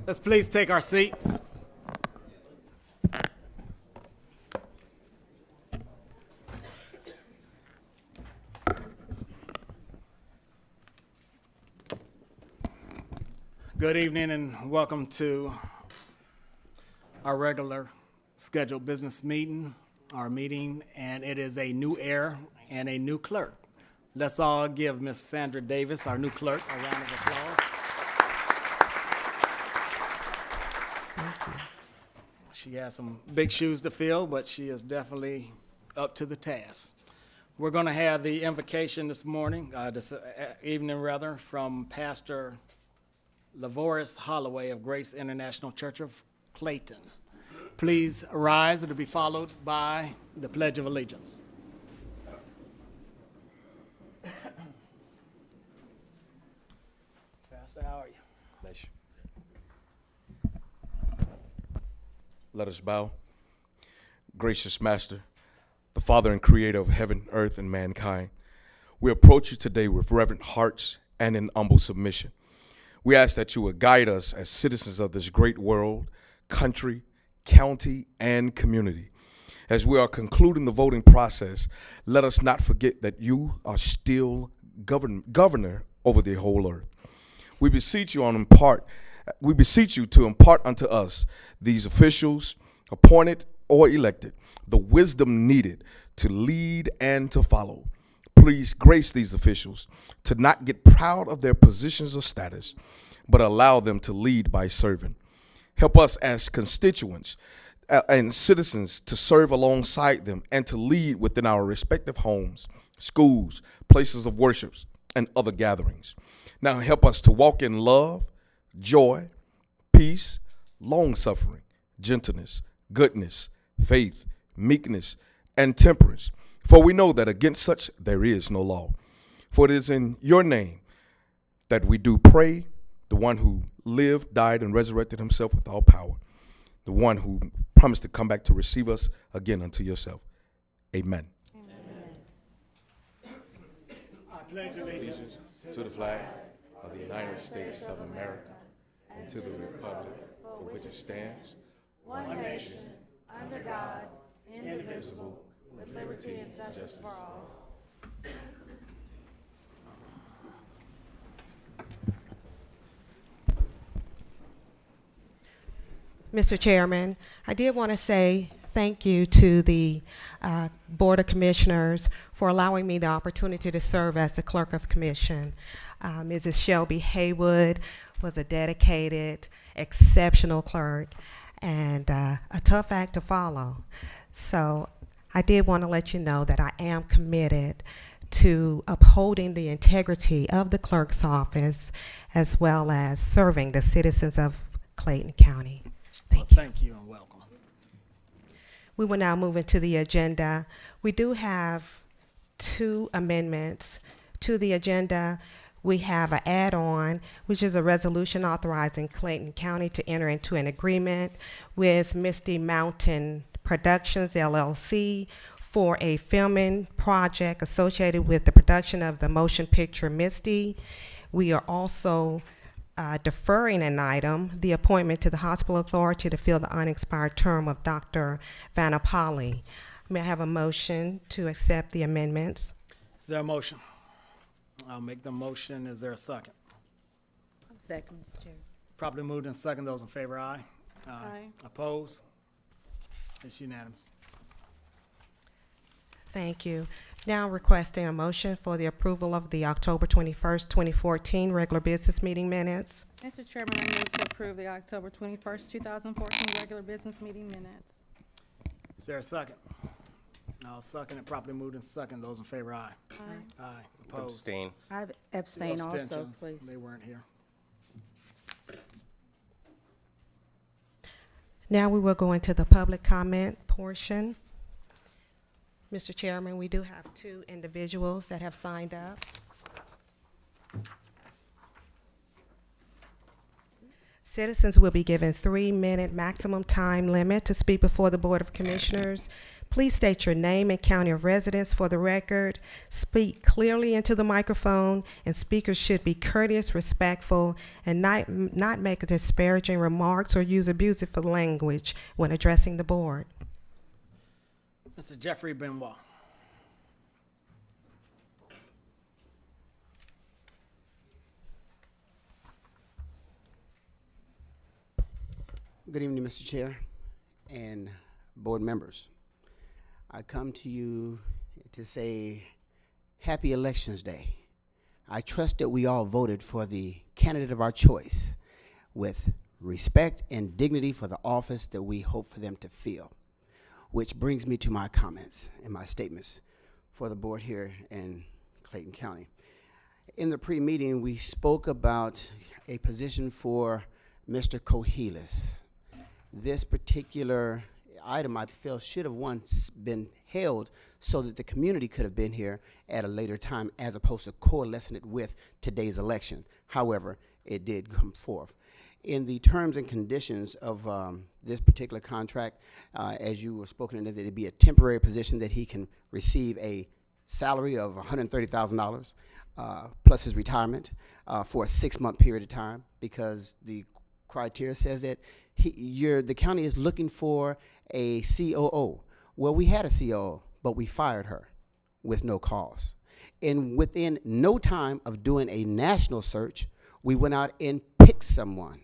Let's please take our seats. Good evening and welcome to our regular scheduled business meeting, and it is a new era and a new clerk. Let's all give Miss Sandra Davis, our new clerk, a round of applause. She has some big shoes to fill, but she is definitely up to the task. We're going to have the invocation this evening, from Pastor Lavoris Holloway of Grace International Church of Clayton. Please rise. It'll be followed by the Pledge of Allegiance. Pastor, how are you? Bless you. Let us bow. Gracious Master, the Father and Creator of heaven, earth, and mankind, we approach you today with reverent hearts and in humble submission. We ask that you would guide us as citizens of this great world, country, county, and community. As we are concluding the voting process, let us not forget that you are still governor over the whole earth. We beseech you to impart unto us, these officials, appointed or elected, the wisdom needed to lead and to follow. Please grace these officials to not get proud of their positions or status, but allow them to lead by serving. Help us as constituents and citizens to serve alongside them and to lead within our respective homes, schools, places of worship, and other gatherings. Now help us to walk in love, joy, peace, long-suffering, gentleness, goodness, faith, meekness, and temperance. For we know that against such there is no law. For it is in your name that we do pray, the one who lived, died, and resurrected himself with all power, the one who promised to come back to receive us again unto yourself. Amen. I pledge allegiance To the flag of the United States of America and to the republic for which it stands, one nation, under God, indivisible, with liberty and justice for all. Mr. Chairman, I did want to say thank you to the Board of Commissioners for allowing me the opportunity to serve as the Clerk of Commission. Mrs. Shelby Haywood was a dedicated, exceptional clerk and a tough act to follow. So I did want to let you know that I am committed to upholding the integrity of the clerk's office as well as serving the citizens of Clayton County. Thank you and welcome. We will now move into the agenda. We do have two amendments to the agenda. We have an add-on, which is a resolution authorizing Clayton County to enter into an agreement with Misty Mountain Productions, LLC, for a filming project associated with the production of the motion picture Misty. We are also deferring an item, the appointment to the hospital authority to fill the unexpired term of Dr. Vanapali. May I have a motion to accept the amendments? Is there a motion? I'll make the motion. Is there a second? Second, Mr. Chair. Properly moved and second. Those in favor, aye. Aye. Opposed? It's unanimous. Thank you. Now requesting a motion for the approval of the October 21st, 2014 regular business meeting minutes. Mr. Chairman, I move to approve the October 21st, 2014 regular business meeting minutes. Is there a second? I'll second it. Properly moved and second. Those in favor, aye. Aye. Aye. Opposed? Abstain. I abstain also, Abstentions? please. They weren't here. Now we will go into the public comment portion. Mr. Chairman, we do have two individuals that have signed up. Citizens will be given 3-minute maximum time limit to speak before the Board of Commissioners. Please state your name and county of residence for the record. Speak clearly into the microphone, and speakers should be courteous, respectful, and not make disparaging remarks or use abusive language when addressing the board. Mr. Jeffrey Benoit. Good evening, Mr. Chair and board members. I come to you to say Happy Elections Day. I trust that we all voted for the candidate of our choice with respect and dignity for the office that we hope for them to fill, which brings me to my comments and my statements for the board here in Clayton County. In the pre-meeting, we spoke about a position for Mr. Cohelis. This particular item, I feel, should have once been held so that the community could have been here at a later time as opposed to coalescing it with today's election. However, it did come forth. In the terms and conditions of this particular contract, as you were spoken of, that it be a temporary position that he can receive a salary of $130,000 plus his retirement for a 6-month period of time, because the criteria says that the county is looking for a COO. Well, we had a COO, but we fired her with no cause. And within no time of doing a national search, we went out and picked someone.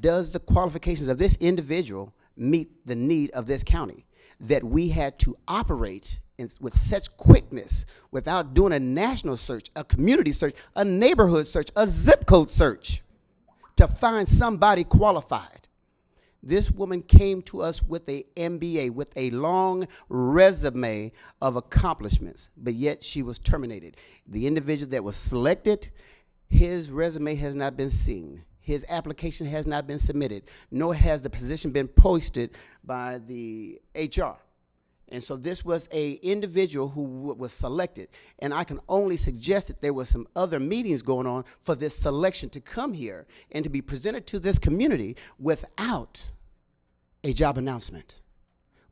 Does the qualifications of this individual meet the need of this county? That we had to operate with such quickness without doing a national search, a community search, a neighborhood search, a zip code search, to find somebody qualified. This woman came to us with a MBA, with a long resume of accomplishments, but yet she was terminated. The individual that was selected, his resume has not been seen. His application has not been submitted, nor has the position been posted by the HR. And so this was a individual who was selected, and I can only suggest that there were some other meetings going on for this selection to come here and to be presented to this community without a job announcement.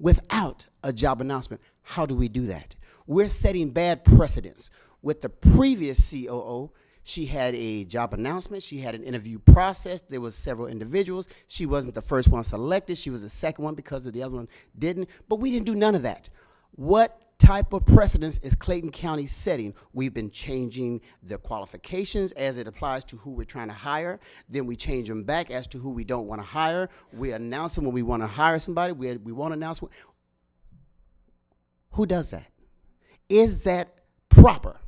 Without a job announcement, how do we do that? We're setting bad precedents. With the previous COO, she had a job announcement. She had an interview process. There was several individuals. She wasn't the first one selected. She was the second one because the other one didn't. But we didn't do none of that. What type of precedence is Clayton County setting? We've been changing the qualifications as it applies to who we're trying to hire. Then we change them back as to who we don't want to hire. We announce them when we want to hire somebody. We won't announce. Who does that? Is that proper?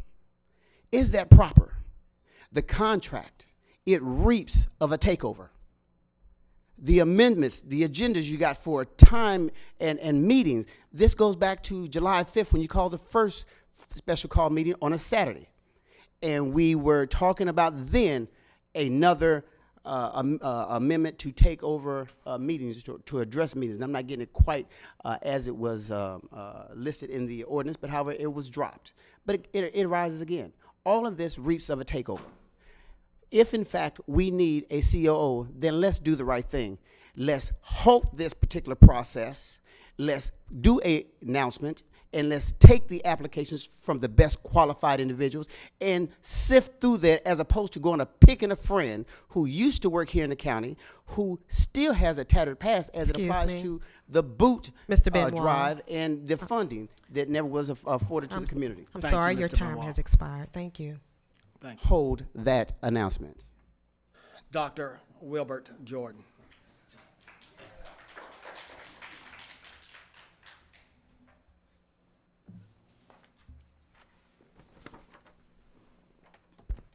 Is that proper? The contract, it reaps of a takeover. The amendments, the agendas you got for time and meetings, this goes back to July 5th when you called the first special call meeting on a Saturday. And we were talking about then another amendment to take over meetings, to address meetings. And I'm not getting it quite as it was listed in the ordinance, but however, it was dropped. But it arises again. All of this reaps of a takeover. If, in fact, we need a COO, then let's do the right thing. Let's halt this particular process. Let's do an announcement, and let's take the applications from the best qualified individuals and sift through that, as opposed to going to picking a friend who used to work here in the county, who still has a tattered past as it applies to the boot Mr. Benoit. drive and the funding that never was afforded to the community. I'm Thank sorry, you, your Mr. time Benoit. has expired. Thank you. Thank you. Hold that announcement. Dr. Wilbert Jordan.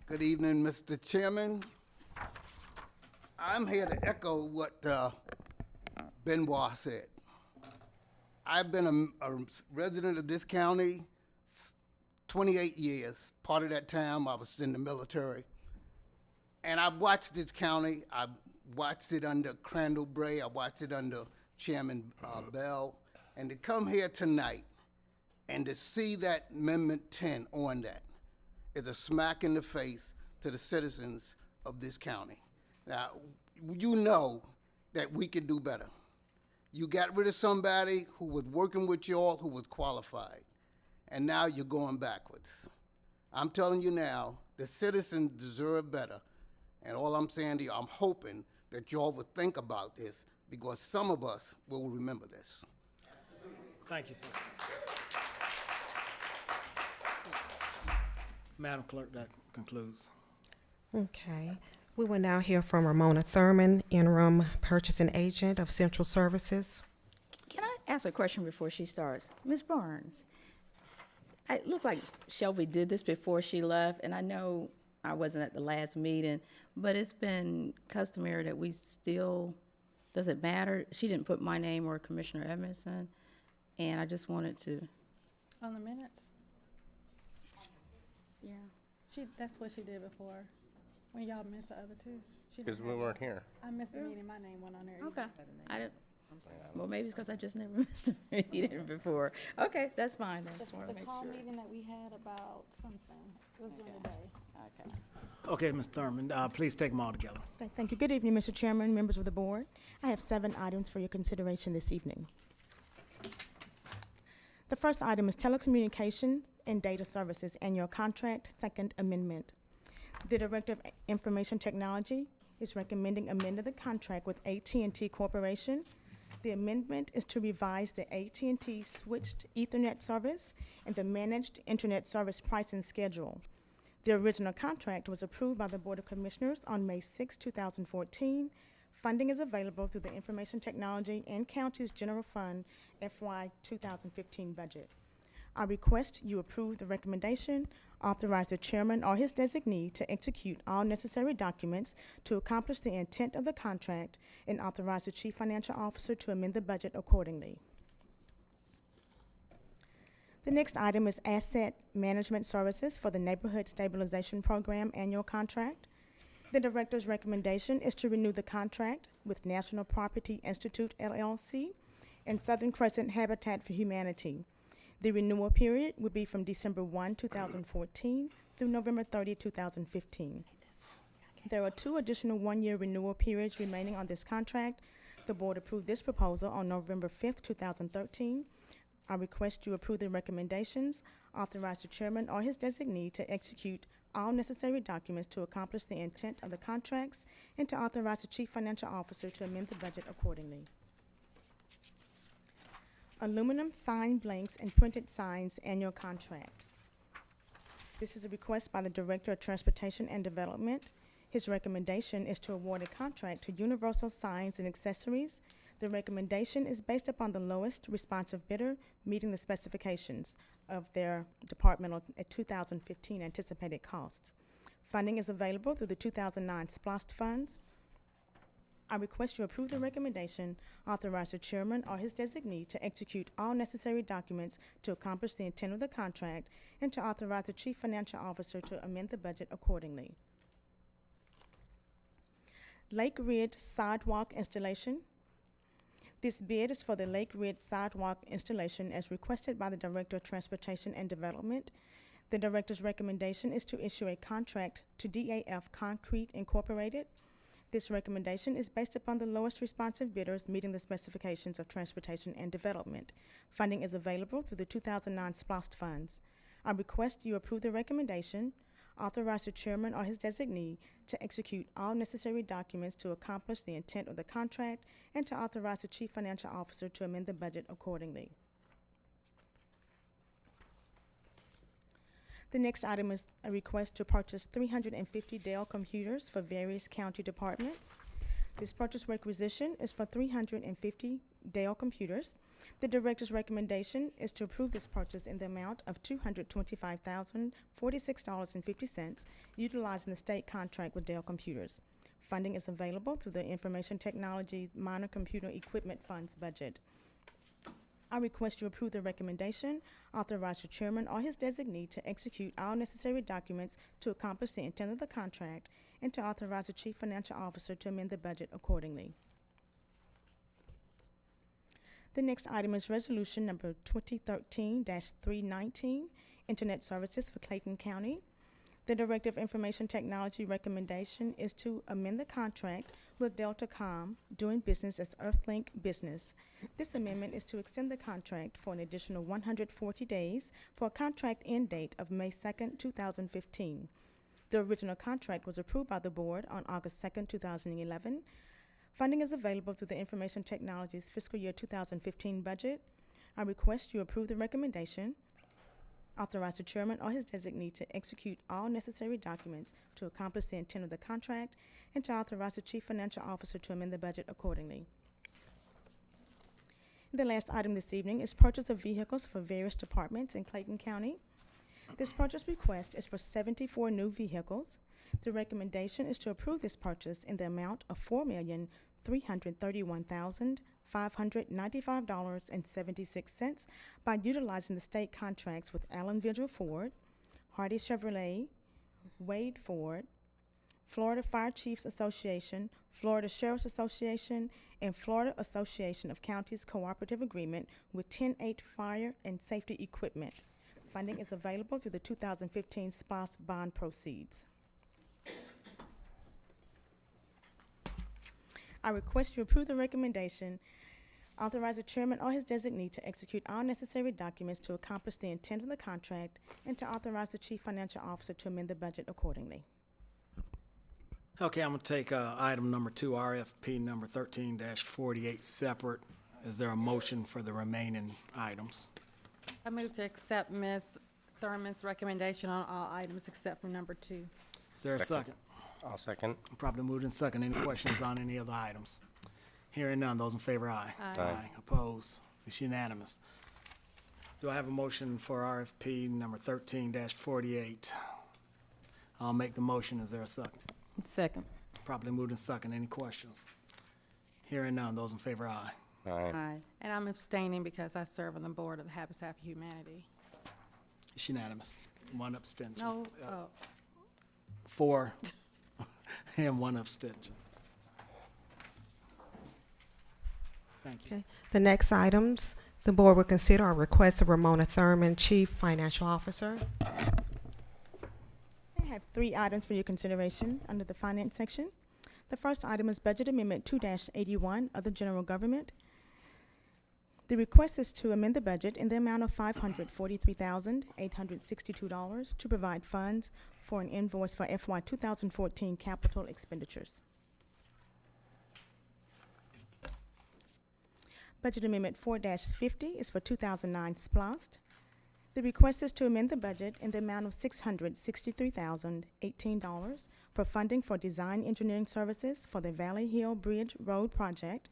Good evening, Mr. Chairman. I'm here to echo what Benoit said. I've been a resident of this county 28 years. Part of that time I was in the military. And I've watched this county. I've watched it under Crandall Bray. I watched it under Chairman Bell. And to come here tonight and to see that Amendment 10 on that is a smack in the face to the citizens of this county. Now, you know that we can do better. You got rid of somebody who was working with y'all who was qualified, and now you're going backwards. I'm telling you now, the citizens deserve better. And all I'm saying to you, I'm hoping that y'all will think about this, because some of us will remember this. Thank you, sir. Madam Clerk, that concludes. Okay. We will now hear from Ramona Thurman, interim purchasing agent of Central Services. Can I ask a question before she starts? Ms. Barnes, it looked like Shelby did this before she left, and I know I wasn't at the last meeting, but it's been customary that we still, does it matter? She didn't put my name or Commissioner Edmondson, and I just wanted to, On the minutes? yeah. That's what she did before, when y'all missed the other two. She Because didn't we have weren't it. here. I missed the meeting, my name went on there. Okay. I didn't, well, maybe it's because I just never missed a meeting before. Okay, that's fine. I just want to The make call sure. meeting that we had about something, it was during the day. Okay. Okay, Ms. Thurman, please take them all together. Okay, thank you. Good evening, Mr. Chairman, members of the board. I have 7 items for your consideration this evening. The first item is Telecommunications and Data Services Annual Contract, Second Amendment. The Director of Information Technology is recommending amending the contract with AT&T Corporation. The amendment is to revise the AT&T switched Ethernet service and the managed internet service pricing schedule. The original contract was approved by the Board of Commissioners on May 6, 2014. Funding is available through the Information Technology and County's General Fund FY 2015 budget. I request you approve the recommendation, authorize the chairman or his designee to execute all necessary documents to accomplish the intent of the contract, and authorize the chief financial officer to amend the budget accordingly. The next item is Asset Management Services for the Neighborhood Stabilization Program Annual Contract. The director's recommendation is to renew the contract with National Property Institute LLC and Southern Crescent Habitat for Humanity. The renewal period would be from December 1, 2014 through November 30, 2015. There are 2 additional 1-year renewal periods remaining on this contract. The board approved this proposal on November 5, 2013. I request you approve the recommendations, authorize the chairman or his designee to execute all necessary documents to accomplish the intent of the contracts, and to authorize the chief financial officer to amend the budget accordingly. Aluminum sign blanks and printed signs annual contract. This is a request by the Director of Transportation and Development. His recommendation is to award a contract to Universal Signs and Accessories. The recommendation is based upon the lowest responsive bidder meeting the specifications of their departmental 2015 anticipated costs. Funding is available through the 2009 SPLOST funds. I request you approve the recommendation, authorize the chairman or his designee to execute all necessary documents to accomplish the intent of the contract, and to authorize the chief financial officer to amend the budget accordingly. Lake Ridge Sidewalk Installation. This bid is for the Lake Ridge Sidewalk installation as requested by the Director of Transportation and Development. The Director's recommendation is to issue a contract to DAF Concrete Incorporated. This recommendation is based upon the lowest responsive bidders meeting the specifications of Transportation and Development. Funding is available through the 2009 SPLOST funds. I request you approve the recommendation, authorize the chairman or his designee to execute all necessary documents to accomplish the intent of the contract, and to authorize the chief financial officer to amend the budget accordingly. The next item is a request to purchase 350 Dell computers for various county departments. This purchase requisition is for 350 Dell computers. The director's recommendation is to approve this purchase in the amount of $225,046.50, utilizing the state contract with Dell Computers. Funding is available through the Information Technology Minor Computer Equipment Funds budget. I request you approve the recommendation, authorize the chairman or his designee to execute all necessary documents to accomplish the intent of the contract, and to authorize the chief financial officer to amend the budget accordingly. The next item is resolution number 2013-319, Internet Services for Clayton County. The Director of Information Technology recommendation is to amend the contract with with Delta Com, doing business as Earthlink Business. This amendment is to extend the contract for an additional 140 days for a contract end date of May 2nd, 2015. The original contract was approved by the board on August 2nd, 2011. Funding is available through the Information Technologies Fiscal Year 2015 budget. I request you approve the recommendation, authorize the chairman or his designee to execute all necessary documents to accomplish the intent of the contract, and to authorize the chief financial officer to amend the budget accordingly. The last item this evening is purchase of vehicles for various departments in Clayton County. This purchase request is for 74 new vehicles. The recommendation is to approve this purchase in the amount of $4,331,595.76 by utilizing the state contracts with Allen Vigil Ford, Hardy Chevrolet, Wade Ford, Florida Fire Chiefs Association, Florida Sheriff's Association, and Florida Association of Counties Cooperative Agreement with 10-8 Fire and Safety Equipment. Funding is available through the 2015 SPOS bond proceeds. I request you approve the recommendation, authorize the chairman or his designee to execute all necessary documents to accomplish the intent of the contract, and to authorize the chief financial officer to amend the budget accordingly. Okay, I'm gonna take item number 2, RFP number 13-48 separate. Is there a motion for the remaining items? I move to accept Ms. Thurman's recommendation on all items except for number 2. Is there a second? I'll second. Properly moved in second. Any questions on any other items? Hearing none. Those in favor, aye. Aye. Opposed? It's unanimous. Do I have a motion for RFP number 13-48? I'll make the motion. Is there a second? Second. Properly moved in second. Any questions? Hearing none. Those in favor, aye. Aye. Aye. And I'm abstaining because I serve on the board of Habitat for Humanity. It's unanimous. One abstention. No, 4 and 1 abstention. Thank you. Okay. The next items the board will consider are requests of Ramona Thurman, Chief Financial Officer. I have 3 items for your consideration under the finance section. The first item is Budget Amendment 2-81 of the General Government. The request is to amend the budget in the amount of $543,862 to provide funds for an invoice for FY 2014 capital expenditures. Budget Amendment 4-50 is for 2009 SPLOST. The request is to amend the budget in the amount of $663,018 for funding for design engineering services for the Valley Hill Bridge Road Project.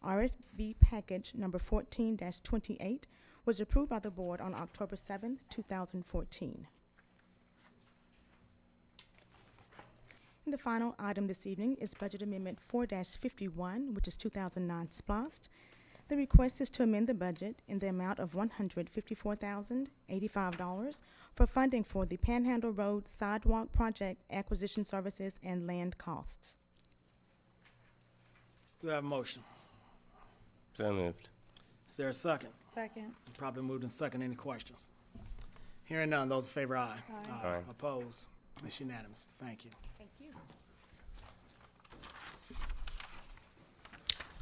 RFB package number 14-28 was approved by the board on October 7th, 2014. And the final item this evening is Budget Amendment 4-51, which is 2009 SPLOST. The request is to amend the budget in the amount of $154,085 for funding for the Panhandle Road Sidewalk Project acquisition services and land costs. Do I have a motion? So moved. Is there a second? second. Probably moved in second. Any questions? Hearing none. Those in favor, aye. Aye. Opposed? It's unanimous. Thank you. Thank you.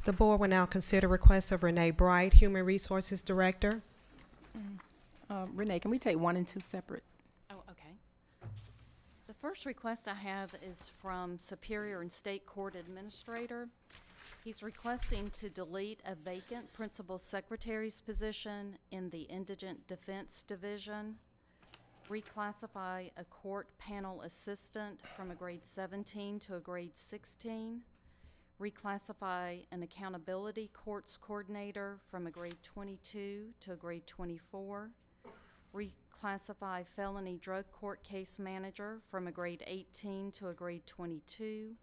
The board will now consider requests of Renee Bright, Human Resources Director. Renee, can we take 1 and 2 separate? Oh, okay. The first request I have is from Superior and State Court Administrator. He's requesting to delete a vacant Principal Secretary's position in the Indigent Defense Division, reclassify a Court Panel Assistant from a grade 17 to a grade 16, reclassify an Accountability Courts Coordinator from a grade 22 to a grade 24, reclassify Felony Drug Court Case Manager from a grade 18 to a grade 22,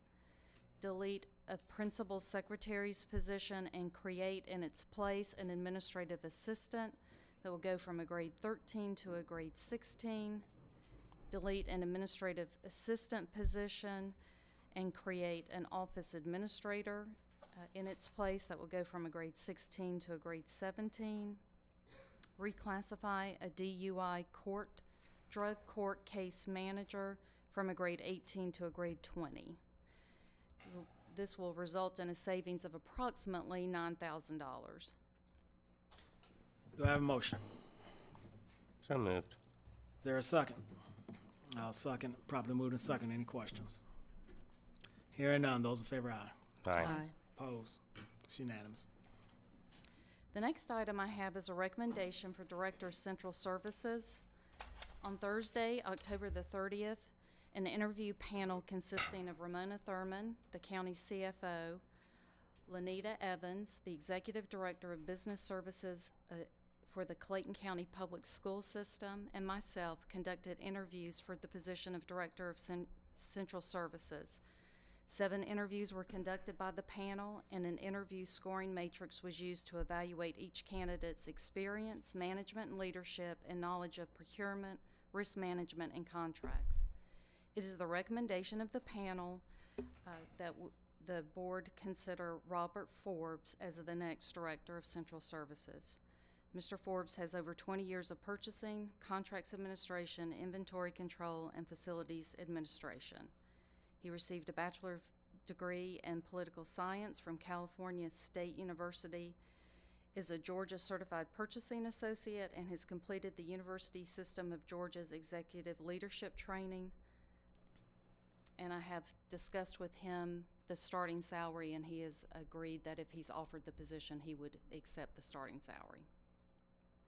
delete a Principal Secretary's position and create in its place an Administrative Assistant that will go from a grade 13 to a grade 16, delete an Administrative Assistant position and create an Office Administrator in its place that will go from a grade 16 to a grade 17, reclassify a DUI Drug Court Case Manager from a grade 18 to a grade 20. this will result in a savings of approximately $9,000. Do I have a motion? So moved. Is there a second? I'll second. Properly moved and second. Any questions? Hearing none. Those in favor, aye. Aye. Opposed? It's unanimous. The next item I have is a recommendation for Director of Central Services. On Thursday, October the 30th, an interview panel consisting of Ramona Thurman, the county CFO, Lanita Evans, the Executive Director of Business Services for the Clayton County Public School System, and myself conducted interviews for the position of Director of Central Services. 7 interviews were conducted by the panel, and an interview scoring matrix was used to evaluate each candidate's experience, management and leadership, and knowledge of procurement, risk management, and contracts. It is the recommendation of the panel that the board consider Robert Forbes as the next Director of Central Services. Mr. Forbes has over 20 years of purchasing, contracts administration, inventory control, and facilities administration. He received a bachelor's degree in political science from California State University, is a Georgia Certified Purchasing Associate, and has completed the University System of Georgia's Executive Leadership Training. And I have discussed with him the starting salary, and he has agreed that if he's offered the position, he would accept the starting salary.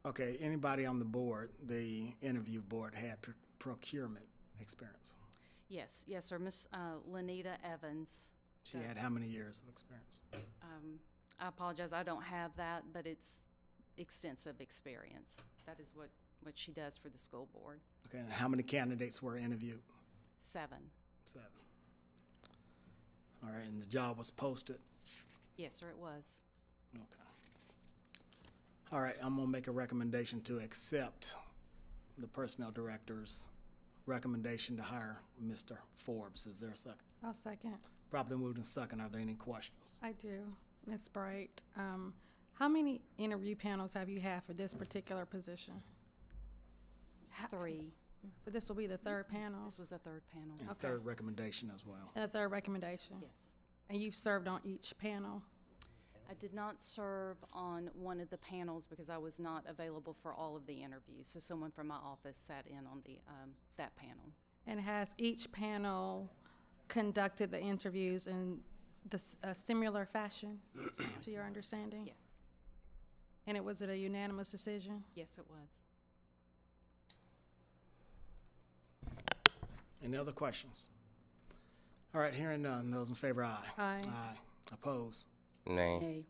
Okay, anybody on the board, the interview board, had procurement experience? Yes, sir. Miss Lanita Evans. She had how many years of experience? I apologize, I don't have that, but it's extensive experience. That is what she does for the school board. Okay, and how many candidates were interviewed? 7. 7. All right, and the job was posted? Yes, sir, it was. Okay. All right, I'm gonna make a recommendation to accept the personnel director's recommendation to hire Mr. Forbes. Is there a second? I'll second. Properly moved and second. Are there any questions? I do. Ms. Bright, how many interview panels have you had for this particular position? 3. So this will be the third panel? This was the 3rd panel. And Okay. third recommendation as well. And the third recommendation? Yes. And you've served on each panel? I did not serve on one of the panels because I was not available for all of the interviews. So someone from my office sat in on the that panel. And has each panel conducted the interviews in a similar fashion, to your understanding? Yes. And was it a unanimous decision? Yes, it was. Any other questions? All right, hearing none. Those in favor, aye. Aye. Aye. Opposed? Nay. Nay.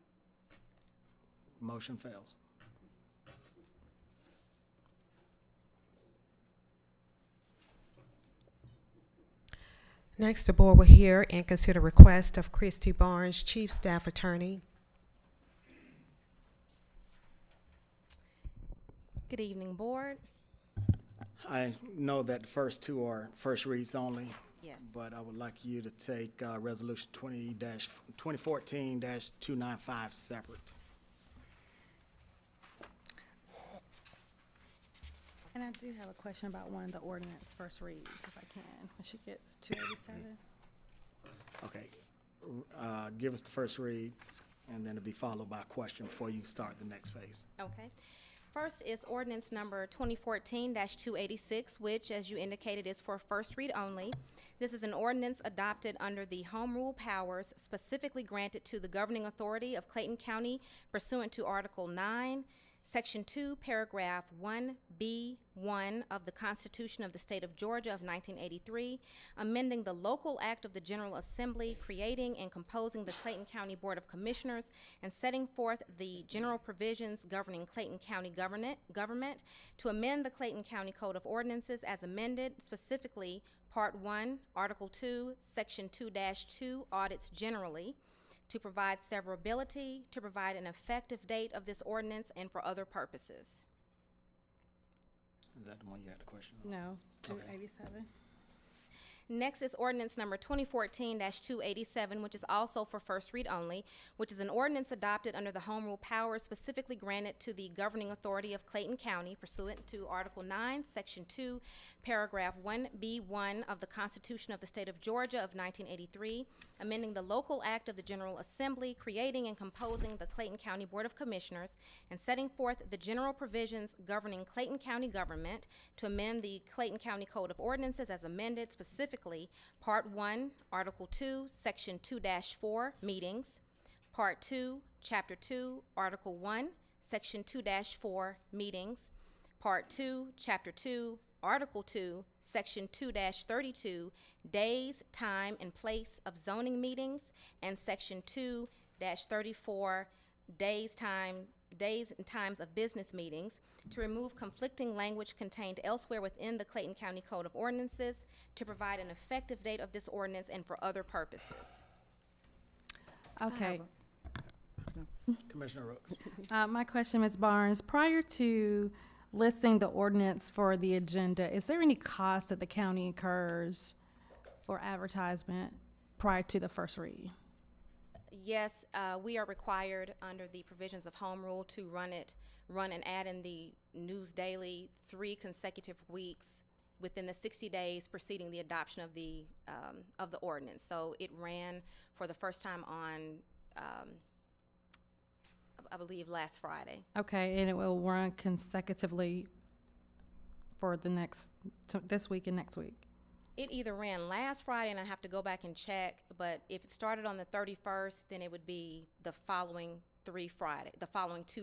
Motion fails. Next, the board will hear and consider request of Christy Barnes, Chief Staff Attorney. Good evening, Board. I know that the first 2 are first reads only. Yes. But I would like you to take Resolution 2014-295 separate. And I do have a question about one of the ordinance first reads, if I can, when she gets 287. Okay. Give us the first read, and then it'll be followed by a question before you start the next phase. Okay. First is ordinance number 2014-286, which, as you indicated, is for first read only. This is an ordinance adopted under the home rule powers specifically granted to the governing authority of Clayton County pursuant to Article 9, Section 2, Paragraph 1B1 of the Constitution of the State of Georgia of 1983, amending the local act of the General Assembly, creating and composing the Clayton County Board of Commissioners, and setting forth the general provisions governing Clayton County government, to amend the Clayton County Code of Ordinances as amended, specifically Part 1, Article 2, Section 2-2, audits generally, to provide severability, to provide an effective date of this ordinance, and for other purposes. Is that the one you had a question on? No, 287. Next is ordinance number 2014-287, which is also for first read only, which is an ordinance adopted under the home rule powers specifically granted to the governing authority of Clayton County pursuant to Article 9, Section 2, Paragraph 1B1 of the Constitution of the State of Georgia of 1983, amending the local act of the General Assembly, creating and composing the Clayton County Board of Commissioners, and setting forth the general provisions governing Clayton County government, to amend the Clayton County Code of Ordinances as amended, specifically Part 1, Article 2, Section 2-4, meetings, Part 2, Chapter 2, Article 1, Section 2-4, meetings, Part 2, Chapter 2, Article 2, Section 2-32, days, time, and place of zoning meetings, and Section 2-34, days and times of business meetings, to remove conflicting language contained elsewhere within the Clayton County Code of Ordinances, to provide an effective date of this ordinance, and for other purposes. Okay. Commissioner Rooks. My question, Ms. Barnes, prior to listing the ordinance for the agenda, is there any cost that the county incurs for advertisement prior to the first read? Yes, we are required under the provisions of Home Rule to run an ad in the News Daily 3 consecutive weeks within the 60 days preceding the adoption of the ordinance. So it ran for the first time on, I believe, last Friday. Okay, and it will run consecutively for this week and next week? It either ran last Friday, and I have to go back and check, but if it started on the 31st, then it would be the following 2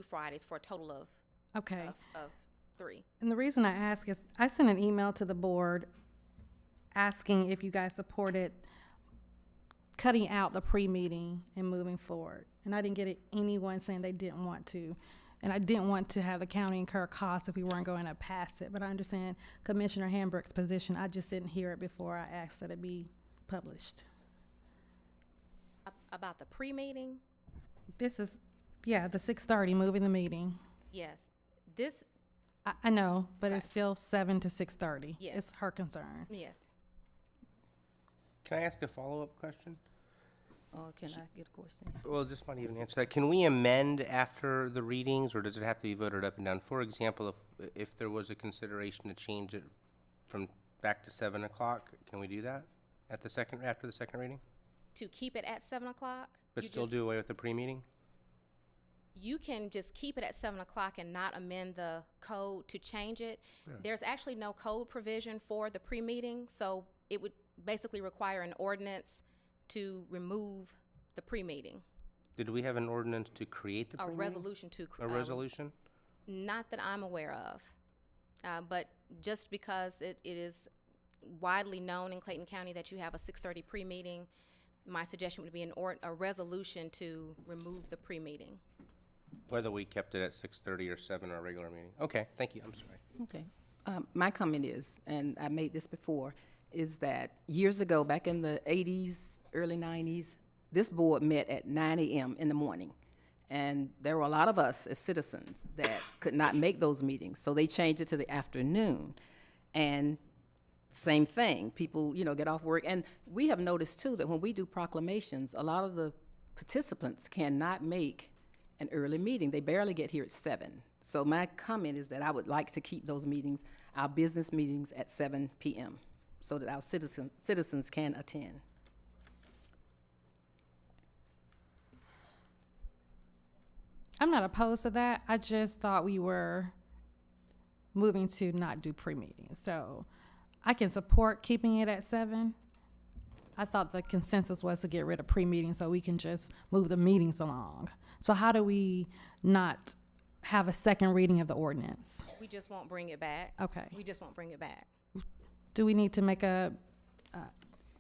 Fridays for a total of Okay. of 3. And the reason I ask is I sent an email to the board asking if you guys supported cutting out the pre-meeting and moving forward. And I didn't get anyone saying they didn't want to. And I didn't want to have the county incur costs if we weren't going to pass it. But I understand Commissioner Hambrick's position. I just didn't hear it before I asked that it be published. About the pre-meeting? This is, yeah, the 6:30, moving the meeting. Yes. This, I know, but Okay. it's still 7 to 6:30. Yes. It's her concern. yes. Can I ask a follow-up question? Or can I get a question? Well, this might even answer that. Can we amend after the readings, or does it have to be voted up and down? For example, if there was a consideration to change it from back to 7 o'clock, can we do that after the second reading? To keep it at 7 o'clock? But you still just- do away with the pre-meeting? You can just keep it at 7 o'clock and not amend the code to change it. There's actually no code provision for the pre-meeting, so it would basically require an ordinance to remove the pre-meeting. Did we have an ordinance to create the A pre-meeting? resolution to. A resolution? Not that I'm aware of. But just because it is widely known in Clayton County that you have a 6:30 pre-meeting, my suggestion would be a resolution to remove the pre-meeting. Whether we kept it at 6:30 or 7 or a regular meeting? Okay, thank you, I'm sorry. Okay. My comment is, and I made this before, is that years ago, back in the 80s, early 90s, this board met at 9 a.m. in the morning. And there were a lot of us as citizens that could not make those meetings, so they changed it to the afternoon. And same thing, people, get off work. And we have noticed, too, that when we do proclamations, a lot of the participants cannot make an early meeting. They barely get here at 7. So my comment is that I would like to keep those meetings, our business meetings, at 7 p.m. so that our citizens can attend. I'm not opposed to that. I just thought we were moving to not do pre-meetings. So I can support keeping it at 7. I thought the consensus was to get rid of pre-meetings so we can just move the meetings along. So how do we not have a second reading of the ordinance? We just won't bring it back. Okay. We just won't bring it back. Do we need to make a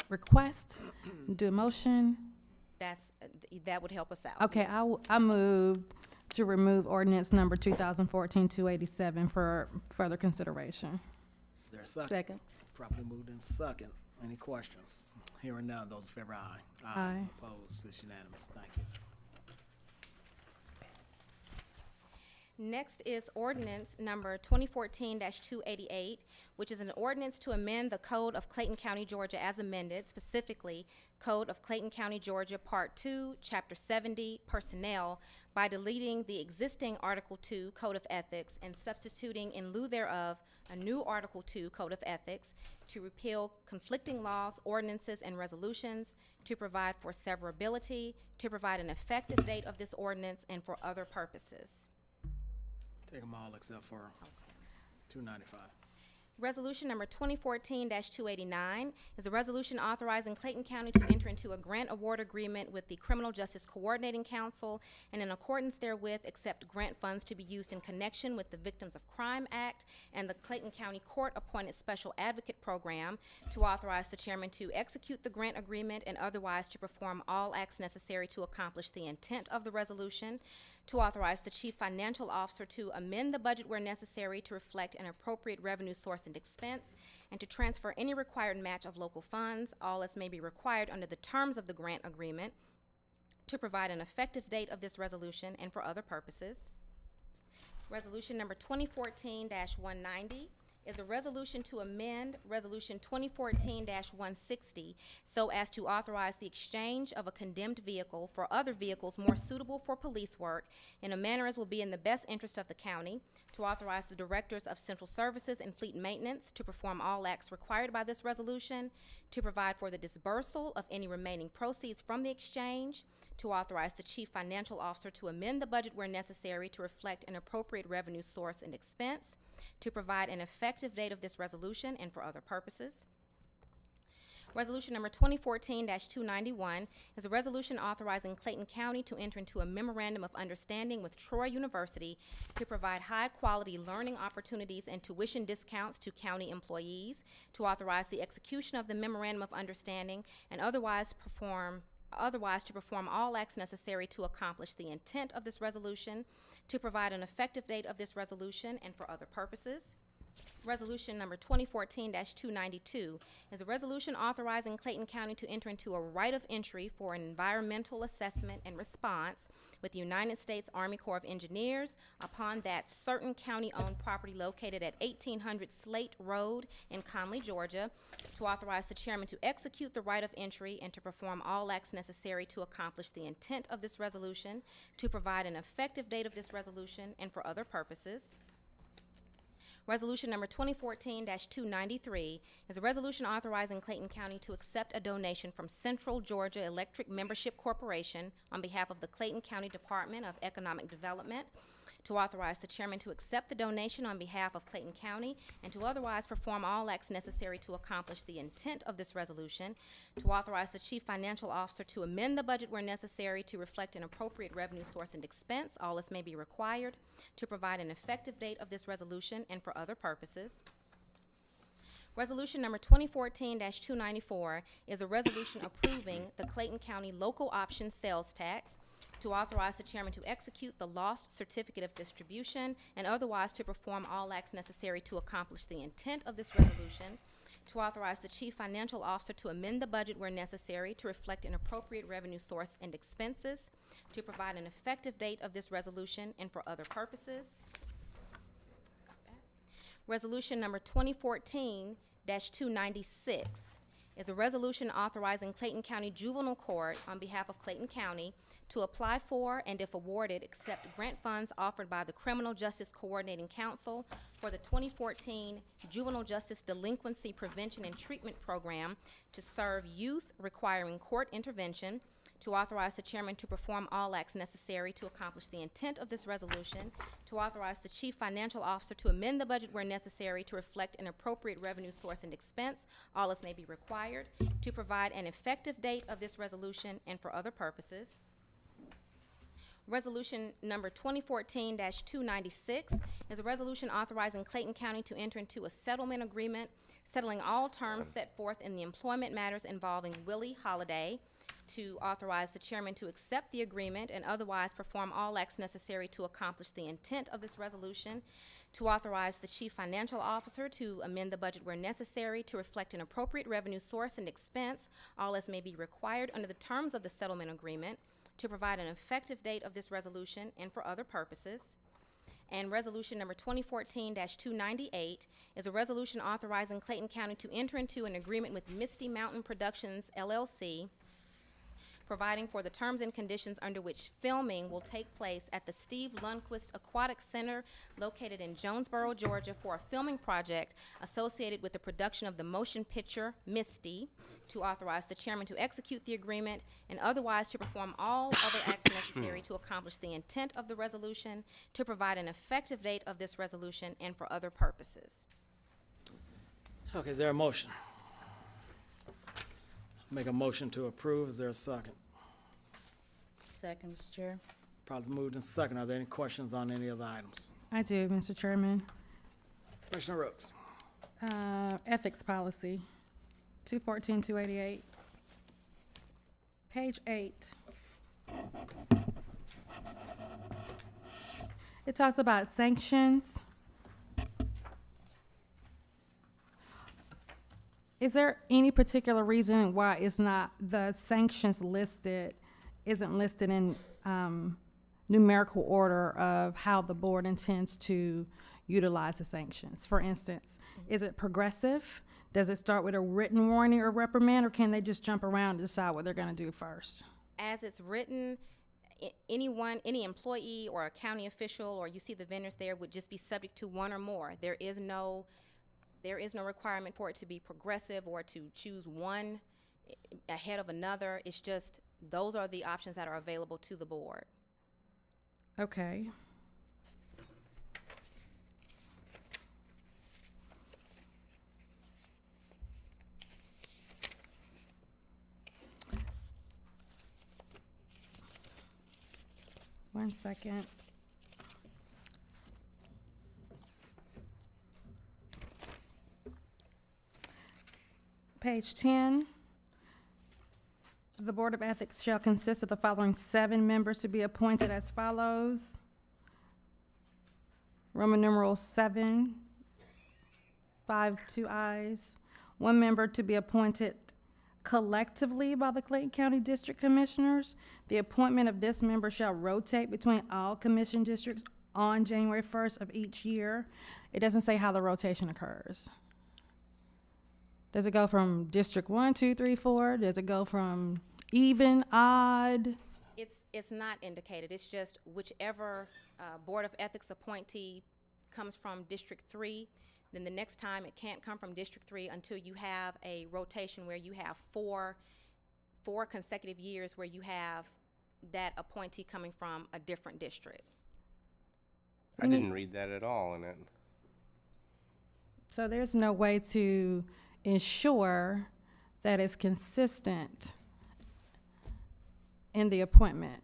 request, do a motion? That would help us out. Okay, I move to remove ordinance number 2014-287 for further consideration. There's a second. Second. Properly moved in second. Any questions? Hearing none, those in favor, aye. Aye. Opposed, it's unanimous. Thank you. Next is ordinance number 2014-288, which is an ordinance to amend the Code of Clayton County, Georgia as amended, specifically Code of Clayton County, Georgia, Part 2, Chapter 70, Personnel, by deleting the existing Article 2 Code of Ethics and substituting in lieu thereof a new Article 2 Code of Ethics to repeal conflicting laws, ordinances, and resolutions, to provide for severability, to provide an effective date of this ordinance, and for other purposes. Take them all except for 295. Resolution number 2014-289 is a resolution authorizing Clayton County to enter into a grant award agreement with the Criminal Justice Coordinating Council, and in accordance therewith, accept grant funds to be used in connection with the Victims of Crime Act and the Clayton County Court-appointed Special Advocate Program, to authorize the chairman to execute the grant agreement and otherwise to perform all acts necessary to accomplish the intent of the resolution, to authorize the chief financial officer to amend the budget where necessary to reflect an appropriate revenue source and expense, and to transfer any required match of local funds, all as may be required under the terms of the grant agreement, to provide an effective date of this resolution and for other purposes. Resolution number 2014-190 is a resolution to amend Resolution 2014-160 so as to authorize the exchange of a condemned vehicle for other vehicles more suitable for police work in a manner as will be in the best interest of the county, to authorize the directors of central services and fleet maintenance to perform all acts required by this resolution, to provide for the disbursal of any remaining proceeds from the exchange, to authorize the chief financial officer to amend the budget where necessary to reflect an appropriate revenue source and expense, to provide an effective date of this resolution and for other purposes. Resolution number 2014-291 is a resolution authorizing Clayton County to enter into a memorandum of understanding with Troy University to provide high-quality learning opportunities and tuition discounts to county employees, to authorize the execution of the memorandum of understanding and otherwise to perform all acts necessary to accomplish the intent of this resolution, to provide an effective date of this resolution and for other purposes. Resolution number 2014-292 is a resolution authorizing Clayton County to enter into a right of entry for an environmental assessment and response with the United States Army Corps of Engineers upon that certain county-owned property located at 1800 Slate Road in Conley, Georgia, to authorize the chairman to execute the right of entry and to perform all acts necessary to accomplish the intent of this resolution, to provide an effective date of this resolution and for other purposes. Resolution number 2014-293 is a resolution authorizing Clayton County to accept a donation from Central Georgia Electric Membership Corporation on behalf of the Clayton County Department of Economic Development, to authorize the chairman to accept the donation on behalf of Clayton County and to otherwise perform all acts necessary to accomplish the intent of this resolution, to authorize the chief financial officer to amend the budget where necessary to reflect an appropriate revenue source and expense, all as may be required, to provide an effective date of this resolution and for other purposes. Resolution number 2014-294 is a resolution approving the Clayton County local option sales tax, to authorize the chairman to execute the lost certificate of distribution and otherwise to perform all acts necessary to accomplish the intent of this resolution, to authorize the chief financial officer to amend the budget where necessary to reflect an appropriate revenue source and expenses, to provide an effective date of this resolution and for other purposes. Resolution number 2014-296 is a resolution authorizing Clayton County Juvenile Court on behalf of Clayton County to apply for and, if awarded, accept grant funds offered by the Criminal Justice Coordinating Council for the 2014 Juvenile Justice Delinquency Prevention and Treatment Program to serve youth requiring court intervention, to authorize the chairman to perform all acts necessary to accomplish the intent of this resolution, to authorize the chief financial officer to amend the budget where necessary to reflect an appropriate revenue source and expense, all as may be required, to provide an effective date of this resolution and for other purposes. Resolution number 2014-296 is a resolution authorizing Clayton County to enter into a settlement agreement settling all terms set forth in the employment matters involving Willie Holiday, to authorize the chairman to accept the agreement and otherwise perform all acts necessary to accomplish the intent of this resolution, to authorize the chief financial officer to amend the budget where necessary to reflect an appropriate revenue source and expense, all as may be required under the terms of the settlement agreement, to provide an effective date of this resolution and for other purposes. And resolution number 2014-298 is a resolution authorizing Clayton County to enter into an agreement with Misty Mountain Productions LLC, providing for the terms and conditions under which filming will take place at the Steve Lundquist Aquatic Center located in Jonesboro, Georgia, for a filming project associated with the production of the motion picture Misty, to authorize the chairman to execute the agreement and otherwise to perform all other acts necessary to accomplish the intent of the resolution, to provide an effective date of this resolution, and for other purposes. Okay, is there a motion? Make a motion to approve. Is there a second? Second, Mr. Chair. Probably moved in second. Are there any questions on any of the items? I do, Mr. Chairman. Commissioner Rooks. Ethics policy, 214-288. Page 8. It talks about sanctions. Is there any particular reason why it's not, the sanctions listed, isn't listed in numerical order of how the board intends to utilize the sanctions? For instance, is it progressive? Does it start with a written warning or reprimand, or can they just jump around and decide what they're gonna do first? As it's written, any employee or a county official, or you see the vendors there, would just be subject to one or more. There is no requirement for it to be progressive or to choose one ahead of another. It's just, those are the options that are available to the board. Okay. One second. Page 10. The Board of Ethics shall consist of the following 7 members to be appointed as follows. Roman numeral 7, 5, 2 ayes. 1 member to be appointed collectively by the Clayton County District Commissioners. The appointment of this member shall rotate between all commission districts on January 1st of each year. It doesn't say how the rotation occurs. Does it go from District 1, 2, 3, 4? Does it go from even, odd? It's not indicated. It's just whichever Board of Ethics appointee comes from District 3, then the next time it can't come from District 3 until you have a rotation where you have four consecutive years where you have that appointee coming from a different district. I didn't read that at all in it. So there's no way to ensure that it's consistent in the appointment.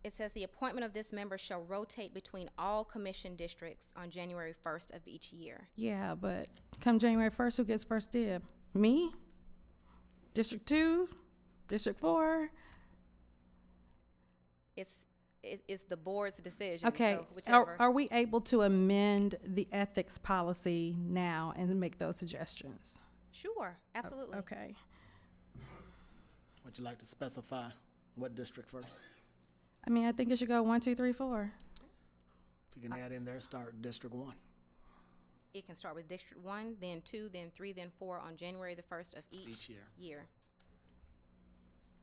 It says the appointment of this member shall rotate between all commission districts on January 1st of each year. Yeah, but come January 1st, who gets first dib? Me? District 2? District 4? It's the board's decision. Okay, So whichever. are we able to amend the ethics policy now and make those suggestions? Sure, absolutely. Okay. Would you like to specify what district first? I mean, I think it should go 1, 2, 3, 4. If you can add in there, start District 1. It can start with District 1, then 2, then 3, then 4 on January the 1st of each year.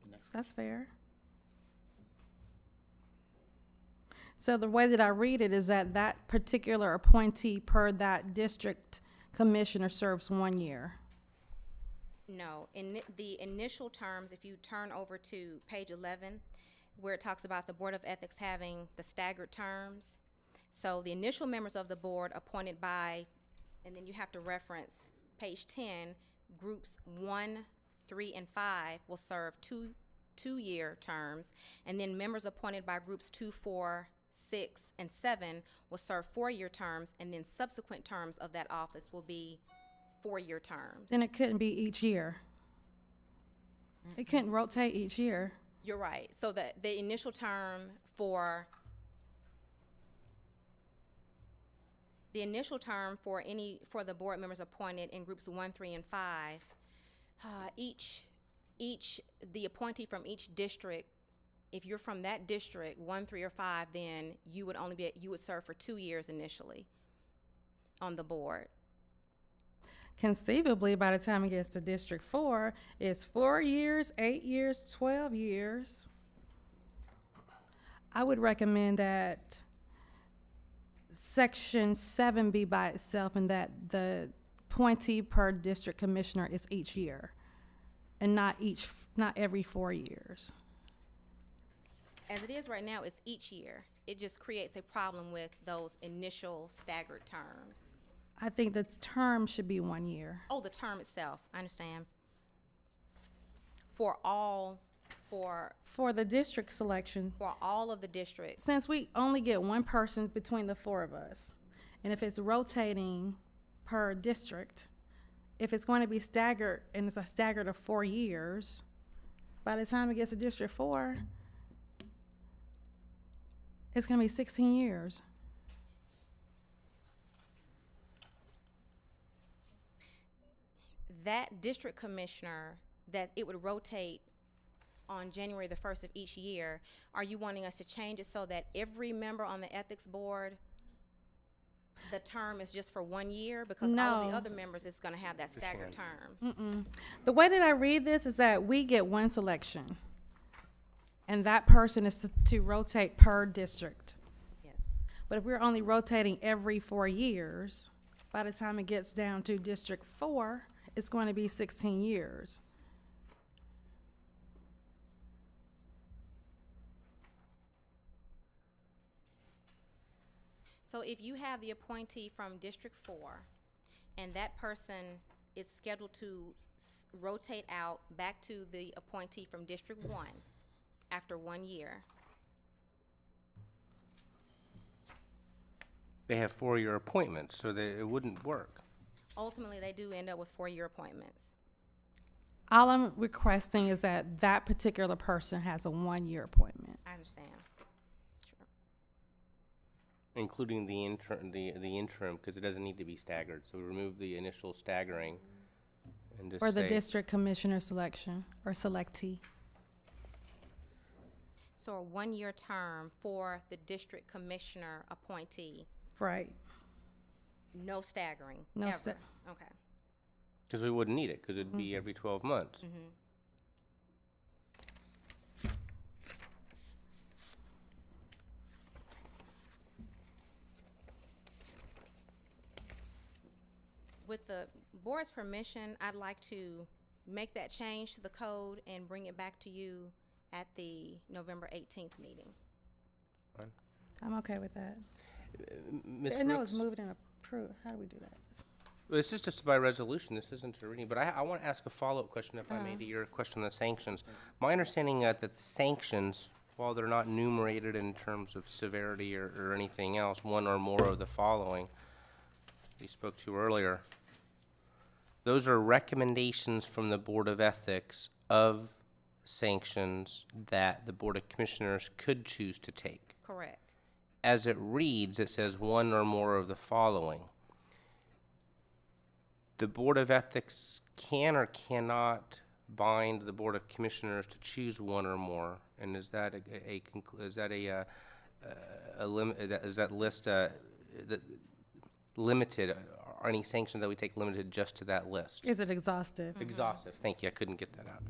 The next one. That's fair. So the way that I read it is that that particular appointee per that district commissioner serves 1 year. No, in the initial terms, if you turn over to page 11, where it talks about the Board of Ethics having the staggered terms. So the initial members of the board appointed by, and then you have to reference page 10, groups 1, 3, and 5 will serve two-year terms, and then members appointed by groups 2, 4, 6, and 7 will serve 4-year terms, and then subsequent terms of that office will be 4-year terms. Then it couldn't be each year. It couldn't rotate each year. You're right. So the initial term for the board members appointed in groups 1, 3, and 5, the appointee from each district if you're from that district, 1, 3, or 5, then you would you would serve for 2 years initially on the board. Conceivably, by the time it gets to District 4, it's 4 years, 8 years, 12 years. I would recommend that Section 7 be by itself and that the appointee per district commissioner is each year and not every 4 years. As it is right now, it's each year. It just creates a problem with those initial staggered terms. I think the term should be 1 year. Oh, the term itself, I understand. For the district selection, all of the districts. since we only get one person between the 4 of us, and if it's rotating per district, if it's going to be staggered, and it's a staggered of 4 years, by the time it gets to District 4, it's going to be 16 years. That district commissioner, that it would rotate on January the 1st of each year, are you wanting us to change it so that every member on the ethics board, the term is just for 1 year? Because all of the No. other members is gonna have that staggered term. The way that I read this is that we get one selection, and that person is to rotate per district. Yes. But if we're only rotating every 4 years, by the time it gets down to District 4, it's going to be 16 years. So if you have the appointee from District 4, and that person is scheduled to rotate out back to the appointee from District 1 after 1 year, They have 4-year appointments, so it wouldn't work. ultimately they do end up with 4-year appointments. All I'm requesting is that that particular person has a 1-year appointment. I understand. Sure. Including the interim, because it doesn't need to be staggered. So we remove the initial staggering and just Or the say- district commissioner selection, or selectee. So a 1-year term for the district commissioner appointee, Right. no staggering, No ever. sta- Okay. Because we wouldn't need it, because it'd be every 12 months. With the board's permission, I'd like to make that change to the code and bring it back to you at the November 18th meeting. I'm okay with that. Ms. I know it's Rooks? moved and approved. How do we do that? Well, this is just by resolution, this isn't a reading, but I want to ask a follow-up question, if I may, to your question on the sanctions. My understanding that the sanctions, while they're not enumerated in terms of severity or anything else, 1 or more of the following, we spoke to earlier, those are recommendations from the Board of Ethics of sanctions that the Board of Commissioners could choose to take. Correct. As it reads, it says 1 or more of the following. The Board of Ethics can or cannot bind the Board of Commissioners to choose 1 or more, and is that limited? Are any sanctions that we take limited just to that list? Is it exhaustive? Exhaustive. Thank you. I couldn't get that out.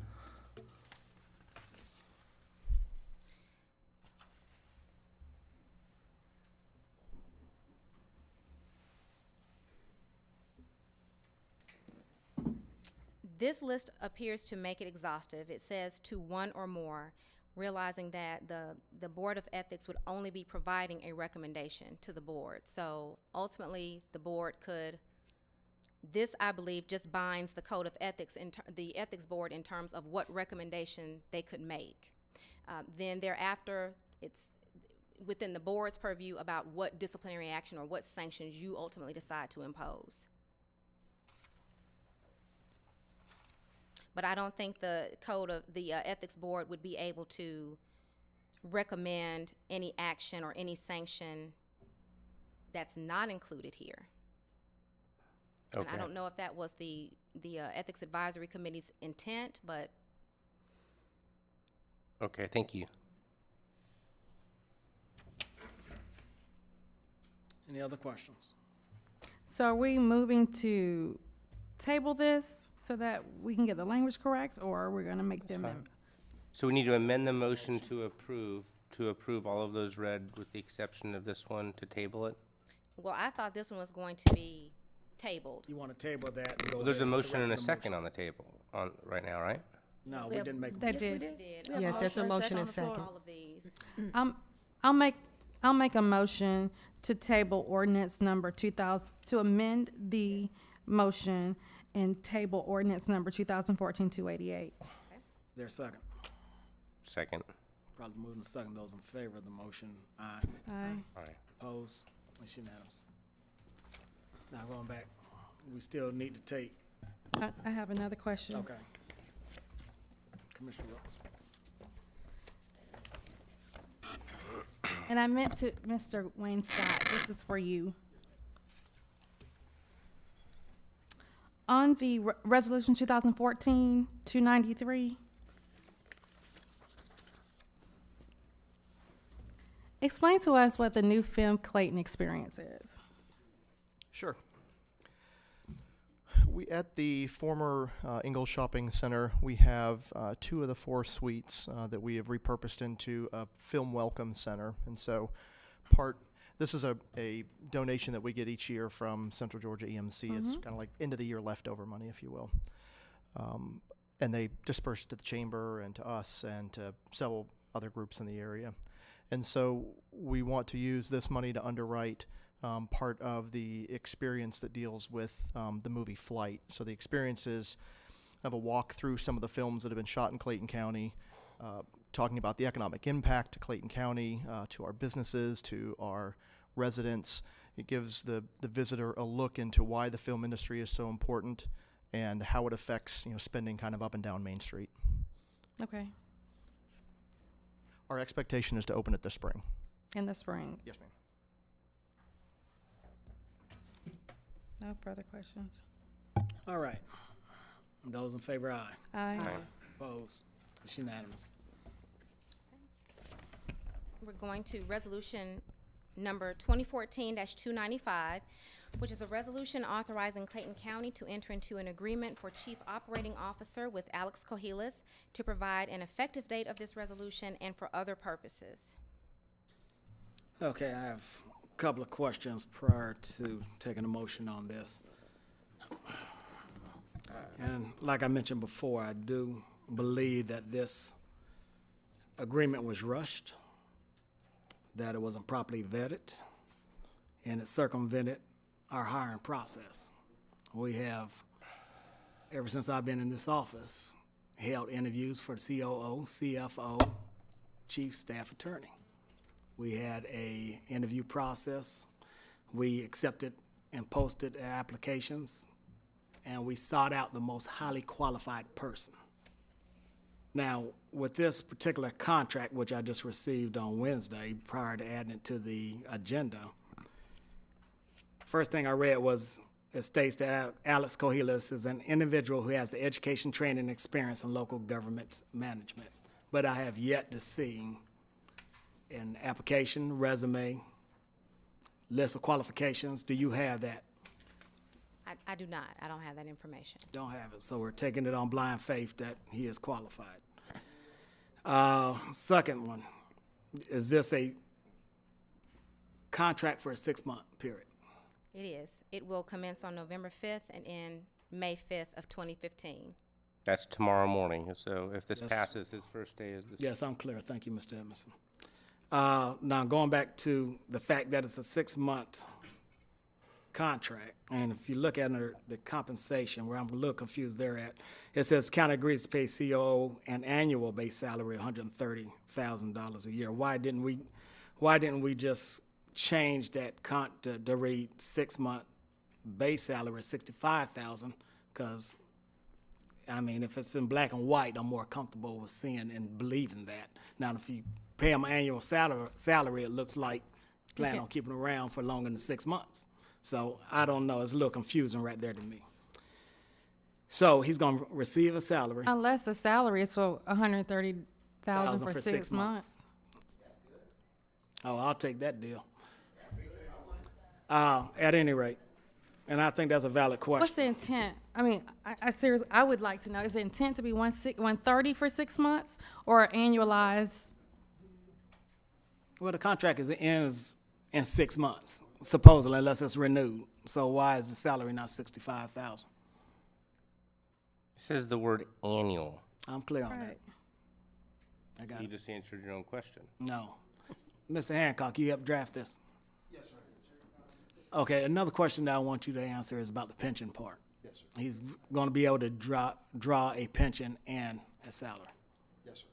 This list appears to make it exhaustive. It says to 1 or more, realizing that the Board of Ethics would only be providing a recommendation to the board. So ultimately, the board could, this, I believe, just binds the Code of Ethics, the Ethics Board, in terms of what recommendation they could make. Then thereafter, it's within the board's purview about what disciplinary action or what sanctions you ultimately decide to impose. But I don't think the code of the Ethics Board would be able to recommend any action or any sanction that's not included here. And I Okay. don't know if that was the Ethics Advisory Committee's intent, but Okay, thank you. Any other questions? So are we moving to table this so that we can get the language correct, or are we gonna make them? So we need to amend the motion to approve all of those read with the exception of this one, to table it? Well, I thought this one was going to be tabled. You want to table that and go Well, there's a ahead with the motion and a rest of the second on motions? the table, right now, right? No, we didn't make. They Yes, we did. did. We have Yes, that's a motion and on the floor. second. All of these. I'll make a motion to table ordinance number 2000, to amend the motion and table ordinance number 2014-288. Is there a second? Second. Probably moving to second. Those in favor of the motion, aye. Aye. All right. Opposed? It's unanimous. Now going back, we still need to take, I have another question. okay. Commissioner Rose. And I meant to, Mr. Wayne Scott, this is for you. On the resolution 2014-293, explain to us what the new film Clayton experience is. Sure. We, at the former Ingalls Shopping Center, we have 2 of the 4 suites that we have repurposed into a film welcome center. And so this is a donation that we get each year from Central Georgia EMC. It's kind of like end of the year leftover money, if you will. And they disperse it to the chamber and to us and to several other groups in the area. And so we want to use this money to underwrite part of the experience that deals with the movie Flight. So the experience is of a walk through some of the films that have been shot in Clayton County, talking about the economic impact to Clayton County, to our businesses, to our residents. It gives the visitor a look into why the film industry is so important and how it affects, spending kind of up and down Main Street. Okay, Our expectation is to open it this spring. in the spring. Yes, ma'am. No further questions. All right. Those in favor, aye. Aye. Opposed? It's unanimous. We're going to resolution number 2014-295, which is a resolution authorizing Clayton County to enter into an agreement for Chief Operating Officer with Alex Cohilas to provide an effective date of this resolution and for other purposes. Okay, I have a couple of questions prior to taking a motion on this. And like I mentioned before, I do believe that this agreement was rushed, that it wasn't properly vetted, and it circumvented our hiring process. We have, ever since I've been in this office, held interviews for the COO, CFO, Chief Staff Attorney. We had a interview process. We accepted and posted applications, and we sought out the most highly qualified person. Now, with this particular contract, which I just received on Wednesday prior to adding it to the agenda, first thing I read was, it states that Alex Cohilas is an individual who has the education, training, experience in local government management. But I have yet to see an application, resume, list of qualifications. Do you have that? I do not. I don't have that information. Don't have it, so we're taking it on blind faith that he is qualified. Second one, is this a contract for a 6-month period? It is. It will commence on November 5th and end May 5th of 2015. That's tomorrow morning, so if this Yes. passes, his first day is this. Yes, I'm clear. Thank you, Mr. Edmondson. Now, going back to the fact that it's a 6-month contract, and if you look at the compensation, where I'm a little confused there at, it says county agrees to pay COO an annual base salary of $130,000 a year. Why didn't we just change that to read 6-month base salary of $65,000? Because, I mean, if it's in black and white, I'm more comfortable with seeing and believing that. Now, if you pay them annual salary, it looks like plan on keeping them around for longer than 6 months. So I don't know. It's a little confusing right there to me. So he's going to receive a salary. Unless the salary is for $130,000 for 6 months. Oh, I'll take that deal. At any rate, and I think that's a valid What's question. the intent? I mean, I seriously, I would like to know, is the intent to be 130 for 6 months or annualized? Well, the contract ends in 6 months, supposedly, unless it's renewed. So why is the salary not 65,000? It says the word annual. I'm clear on that. Right. I got You it. just answered your own question. No. Mr. Hancock, you helped draft this? Yes, sir. Okay, another question that I want you to answer is about the pension part. Yes, sir. He's going to be able to draw a pension and a salary. Yes, sir.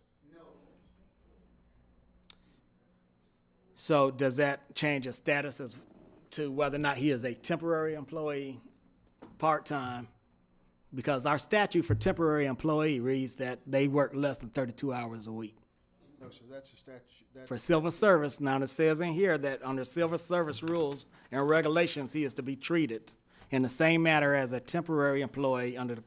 So does that change his status as to whether or not he is a temporary employee, part-time? Because our statute for temporary employee reads that they work less than 32 hours a week. No, sir, that's a statute, For civil service, now it says in here that under civil service rules and regulations, he is to be treated in the same manner as a temporary employee under the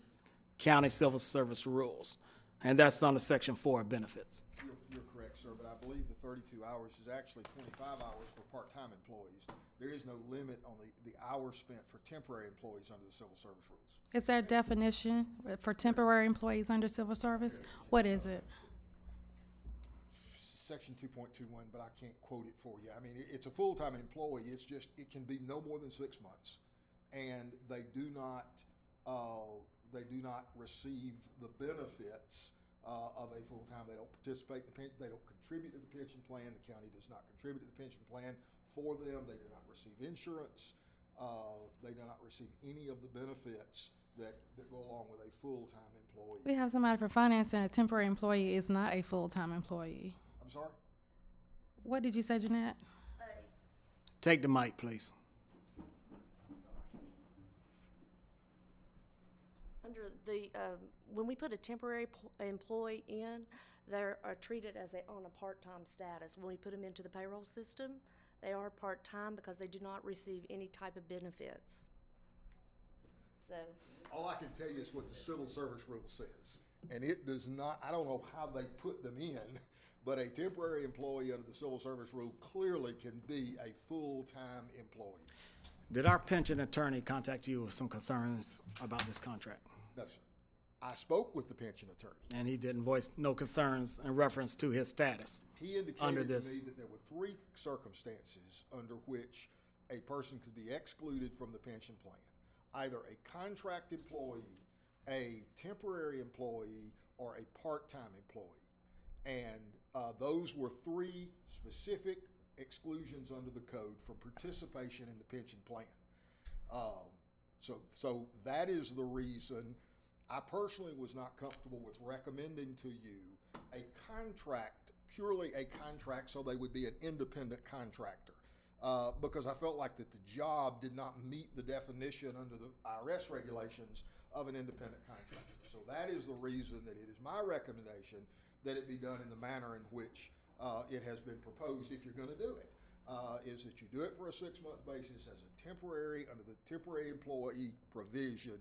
county civil service rules. And that's under section 4 of benefits. you're correct, sir, but I believe the 32 hours is actually 25 hours for part-time employees. There is no limit on the hours spent for temporary employees under the civil service rules. Is there a definition for temporary employees under civil service? What is it? Section 2.21, but I can't quote it for you. I mean, it's a full-time employee, it's just, it can be no more than 6 months. And they do not receive the benefits of a full-time. They don't participate in the pension, they don't contribute to the pension plan. The county does not contribute to the pension plan for them. They do not receive insurance. They do not receive any of the benefits that go along with a full-time employee. We have somebody for finance and a temporary employee is not a full-time employee. I'm sorry? What did you say, Jeanette? Take the mic, please. Under the, when we put a temporary employee in, they're treated as on a part-time status. When we put them into the payroll system, they are part-time because they do not receive any type of benefits. So, All I can tell you is what the civil service rule says. And it does not, I don't know how they put them in, but a temporary employee under the civil service rule clearly can be a full-time employee. Did our pension attorney contact you with some concerns about this contract? No, sir. I spoke with the pension attorney. And he didn't voice no concerns in reference to his status? He Under indicated to this. me that there were 3 circumstances under which a person could be excluded from the pension plan. Either a contract employee, a temporary employee, or a part-time employee. And those were 3 specific exclusions under the code from participation in the pension plan. So that is the reason I personally was not comfortable with recommending to you a contract, purely a contract, so they would be an independent contractor. Because I felt like that the job did not meet the definition under the IRS regulations of an independent contractor. So that is the reason that it is my recommendation that it be done in the manner in which it has been proposed if you're going to do it. Is that you do it for a 6-month basis as a temporary, under the temporary employee provision.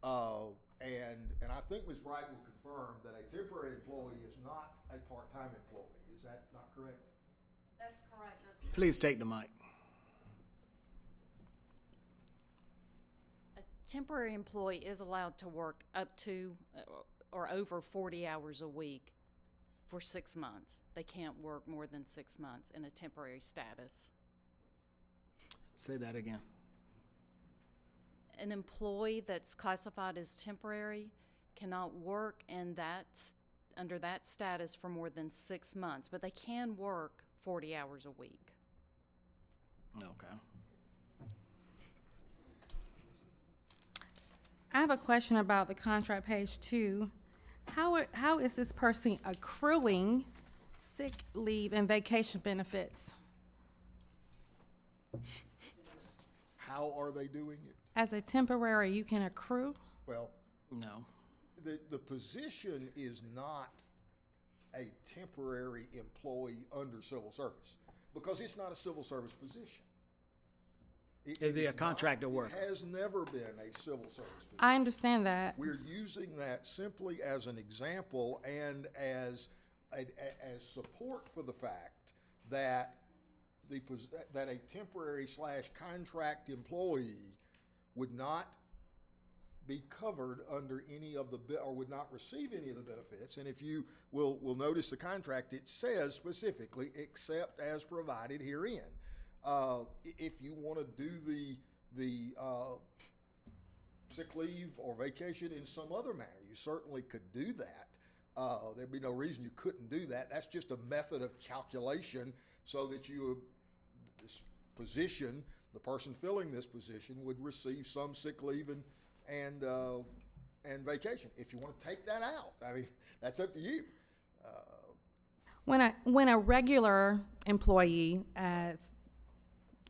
And I think Ms. Wright will confirm that a temporary employee is not a part-time employee. Is that not correct? That's correct. Please take the mic. A temporary employee is allowed to work up to or over 40 hours a week for 6 months. They can't work more than 6 months in a temporary status. Say that again. An employee that's classified as temporary cannot work under that status for more than 6 months, but they can work 40 hours a week. Okay. I have a question about the contract, page 2. How is this person accruing sick leave and vacation benefits? How are they doing it? As a temporary, you can accrue? Well, No. the position is not a temporary employee under civil service because it's not a civil service position. Is he a not- contractor worker? It has never been a civil service position. I understand that. We're using that simply as an example and as support for the fact that that a temporary / contract employee would not be covered under any of the, or would not receive any of the benefits. And if you will notice the contract, it says specifically, except as provided herein. If you want to do the sick leave or vacation in some other manner, you certainly could do that. There'd be no reason you couldn't do that. That's just a method of calculation so that this position, the person filling this position, would receive some sick leave and vacation. If you want to take that out, I mean, that's up to you. When a regular employee, as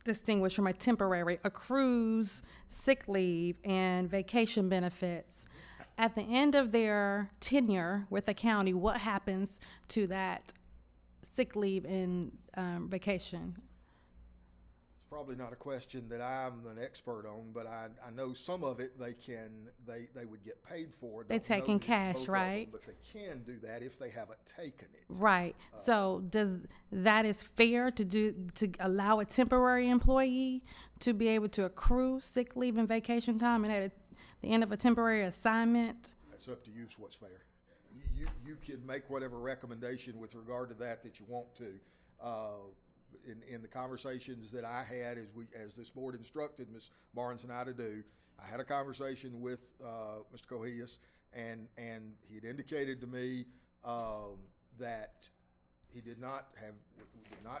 distinguished from a temporary, accrues sick leave and vacation benefits, at the end of their tenure with the county, what happens to that sick leave and vacation? It's probably not a question that I'm an expert on, but I know some of it they would get paid for. They take in cash, right? But they can do that if they haven't taken it. Right. So that is fair to allow a temporary employee to be able to accrue sick leave and vacation time, and at the end of a temporary assignment? It's up to you is what's fair. You can make whatever recommendation with regard to that you want to. In the conversations that I had as this board instructed Ms. Barnes and I to do, I had a conversation with Mr. Cohias, and he had indicated to me that he did not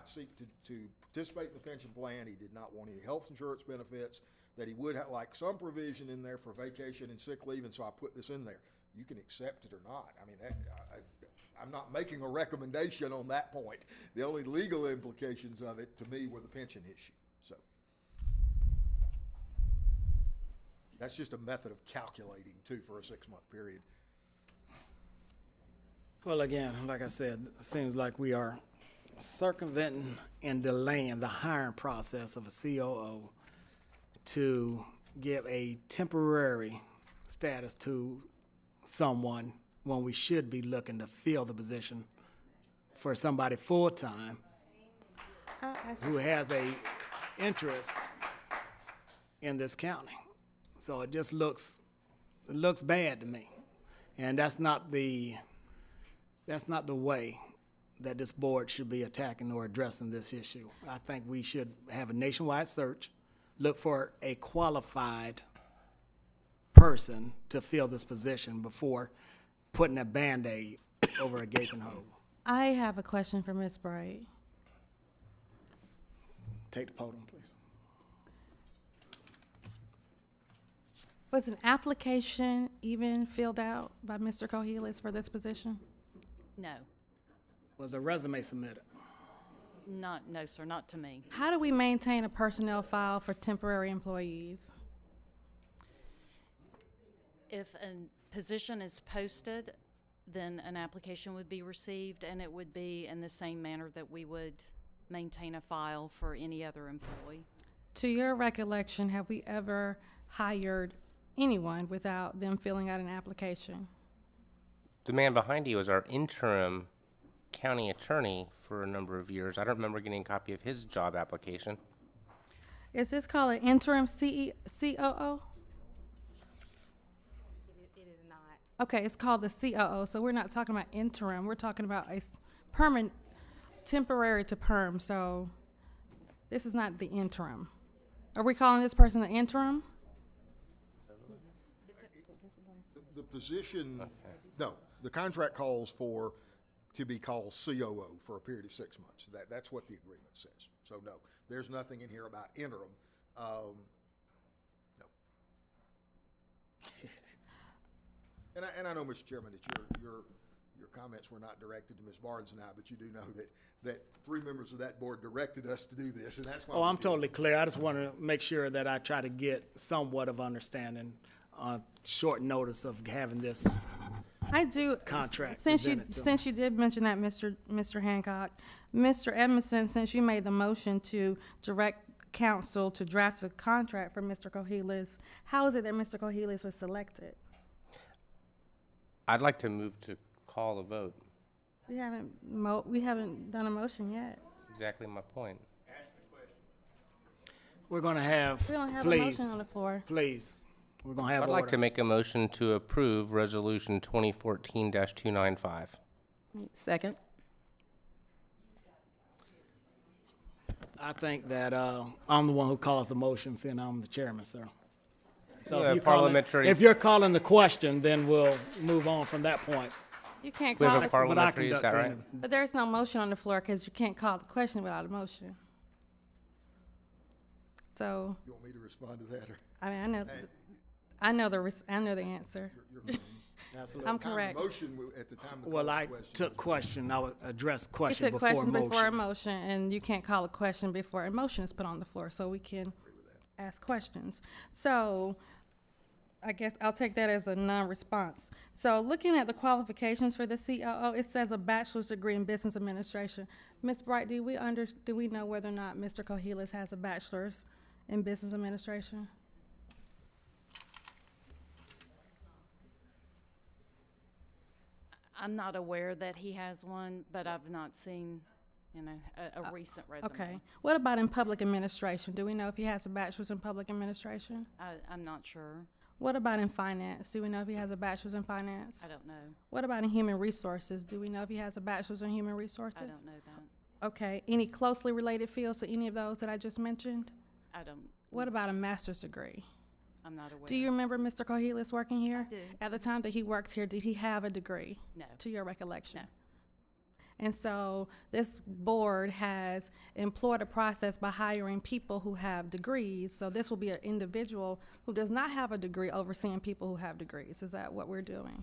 seek to participate in the pension plan. He did not want any health insurance benefits, that he would have like some provision in there for vacation and sick leave, and so I put this in there. You can accept it or not. I mean, I'm not making a recommendation on that point. The only legal implications of it, to me, were the pension issue. So that's just a method of calculating, too, for a 6-month period. Well, again, like I said, it seems like we are circumventing and delaying the hiring process of a COO to give a temporary status to someone when we should be looking to fill the position for somebody full-time who has a interest in this county. So it just looks bad to me. And that's not the way that this board should be attacking or addressing this issue. I think we should have a nationwide search, look for a qualified person to fill this position before putting a Band-Aid over a gaping hole. I have a question for Ms. Bright. Take the podium, please. Was an application even filled out by Mr. Cohilas for this position? No, Was a resume submitted? no, sir, not to me. How do we maintain a personnel file for temporary employees? If a position is posted, then an application would be received, and it would be in the same manner that we would maintain a file for any other employee. To your recollection, have we ever hired anyone without them filling out an application? The man behind you is our interim county attorney for a number of years. I don't remember getting a copy of his job application. Is this called an interim COO? It is not. Okay, it's called the COO, so we're not talking about interim. We're talking about a permanent, temporary to perm, so this is not the interim. Are we calling this person the interim? The position, no, the contract calls for to be called COO for a period of 6 months. That's what the agreement says. So no, there's nothing in here about interim. No. And I know, Mr. Chairman, that your comments were not directed to Ms. Barnes and I, but you do know that 3 members of that board directed us to do this, and that's why. Oh, I'm totally clear. I just want to make sure that I try to get somewhat of understanding on short notice of having this I do. contract Since presented to you did mention that, Mr. Hancock, Mr. Edmondson, since you made the motion to direct council to draft a contract for Mr. Cohilas, how is it that Mr. Cohilas was selected? I'd like to move to call the vote. We haven't done a motion yet. That's exactly my point. We're gonna have, We don't have a please, motion on the floor. please, we're gonna have I'd like to order. make a motion to approve Resolution 2014-295. Second. I think that, I'm the one who calls the motion, seeing I'm the chairman, sir. So Yeah, if you're calling, parliamentary- if you're calling the question, then we'll move on from that point. You can't We have call a the, parliamentary, is conduct that the right? interview. but there's no motion on the floor because you can't call the question without a motion. So, You want me to respond to that, or? I mean, I know the answer. You're Absolutely. I'm Time the correct. motion at the time the Well, call I question took was- question, I would address You question took before questions before a motion. motion, and you can't call a question before a motion is put on the floor, so we can ask questions. So, I guess I'll take that as a non-response. So, looking at the qualifications for the COO, it says a bachelor's degree in business administration. Ms. Bright, do we know whether or not Mr. Cohilas has a bachelor's in business administration? I'm not aware that he has one, but I've not seen, a recent resume. Okay. What about in public administration? Do we know if he has a bachelor's in public administration? I'm not sure. What about in finance? Do we know if he has a bachelor's in finance? I don't know. What about in human resources? Do we know if he has a bachelor's in human resources? I don't know that. Okay. Any closely related fields to any of those that I just mentioned? I don't, What about a master's degree? I'm not aware. Do you remember Mr. Cohilas working here? I do. At the time that he worked here, did he have a degree? No. To your recollection? No. And so this board has employed a process by hiring people who have degrees. So this will be an individual who does not have a degree overseeing people who have degrees. Is that what we're doing?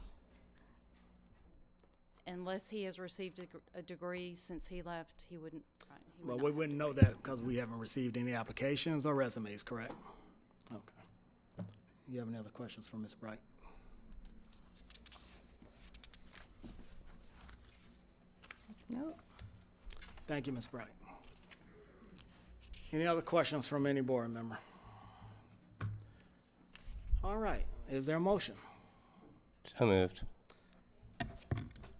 Unless he has received a degree since he left, he wouldn't, right, he would Well, not we have- wouldn't know that because we haven't received any applications or resumes, correct? Okay. You have any other questions for Ms. Bright? No. Thank you, Ms. Bright. Any other questions from any board member? All right, is there a motion? So moved.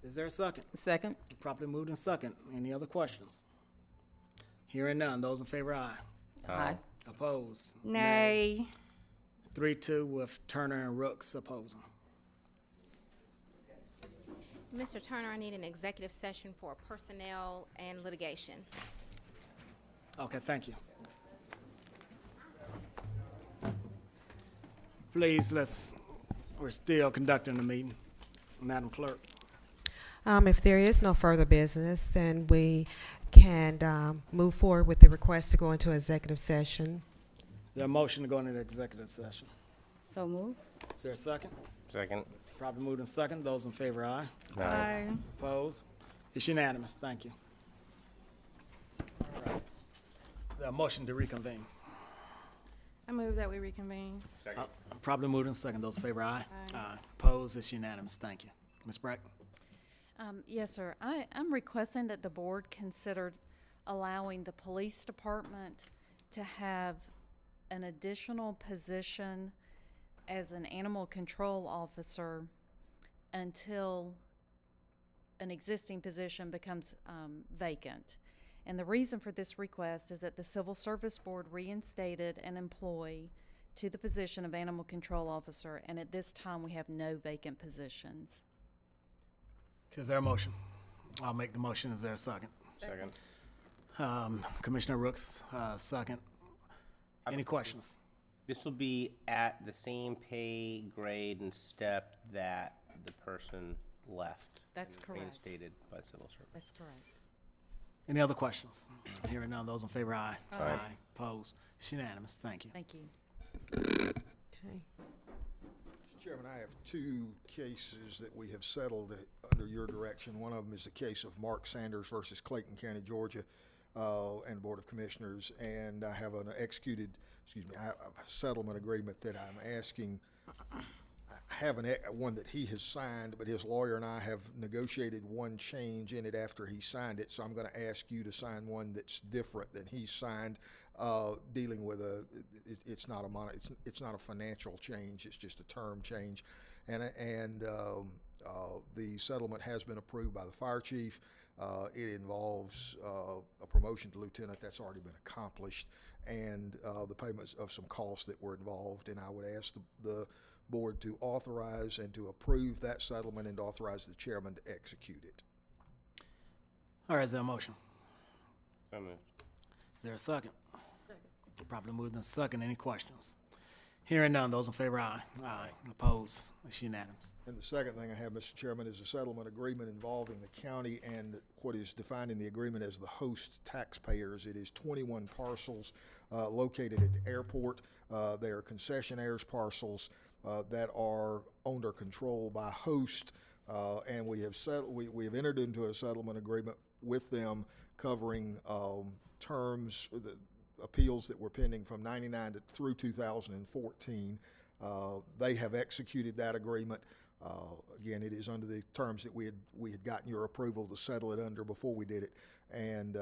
Is there a second? Second. Properly moved and second. Any other questions? Hearing none, those in favor, aye. Aye. Opposed? Nay. 3-2 with Turner and Rooks opposing. Mr. Turner, I need an executive session for personnel and litigation. Okay, thank you. Please, we're still conducting the meeting. Madam Clerk. If there is no further business, then we can move forward with the request to go into executive session. Is there a motion to go into the executive session? So move. Is there a second? Second. Properly moved and second. Those in favor, aye. Aye. Opposed? It's unanimous. Thank you. All right. Is there a motion to reconvene? I move that we reconvene. Properly moved and second. Those in favor, aye. Aye. Opposed? It's unanimous. Thank you. Ms. Brack? Yes, sir. I'm requesting that the board consider allowing the police department to have an additional position as an animal control officer until an existing position becomes vacant. And the reason for this request is that the Civil Service Board reinstated an employee to the position of animal control officer, and at this time, we have no vacant positions. Is there a motion? I'll make the motion. Is there a second? Second. Commissioner Rooks, second. Any questions? This will be at the same pay grade and step that the person left. That's and correct. Reinstated by civil service. That's correct. Any other questions? Hearing none, those in favor, aye. Aye. Opposed? It's unanimous. Thank you. Thank you. Okay. Mr. Chairman, I have two cases that we have settled under your direction. One of them is the case of Mark Sanders versus Clayton County, Georgia, and Board of Commissioners. And I have an I have a settlement agreement that I'm asking. I have one that he has signed, but his lawyer and I have negotiated one change in it after he signed it. So I'm going to ask you to sign one that's different than he signed, dealing with it's not a financial change. It's just a term change, and the settlement has been approved by the fire chief. It involves a promotion to lieutenant that's already been accomplished, and the payments of some costs that were involved. And I would ask the board to authorize and to approve that settlement and to authorize the chairman to execute it. All right, is there a motion? So moved. Is there a second? Properly moved and second. Any questions? Hearing none, those in favor, aye. Aye. Opposed? It's unanimous. And the second thing I have, Mr. Chairman, is a settlement agreement involving the county and what is defined in the agreement as the host taxpayers. It is 21 parcels located at the airport. They are concessionaires parcels that are owned or controlled by host, and we have entered into a settlement agreement with them covering terms, the appeals that were pending from 99 through 2014. They have executed that agreement. Again, it is under the terms that we had gotten your approval to settle it under before we did it, and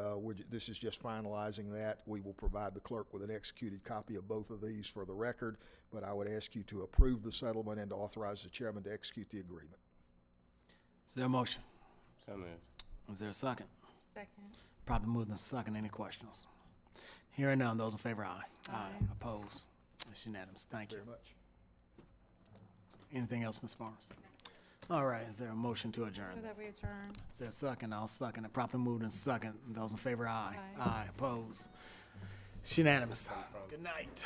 this is just finalizing that. We will provide the clerk with an executed copy of both of these for the record, but I would ask you to approve the settlement and to authorize the chairman to execute the agreement. Is there a motion? So moved. Is there a second? Second. Properly moved and second. Any questions? Hearing none, those in favor, aye. Aye. Opposed? It's unanimous. Thank you. Very much. Anything else, Ms. Barnes? All right, is there a motion to adjourn? So that we adjourn. Is there a second? I'll second it. Properly moved and second. Those in favor, aye. Aye. Aye. Opposed? It's unanimous. Good night.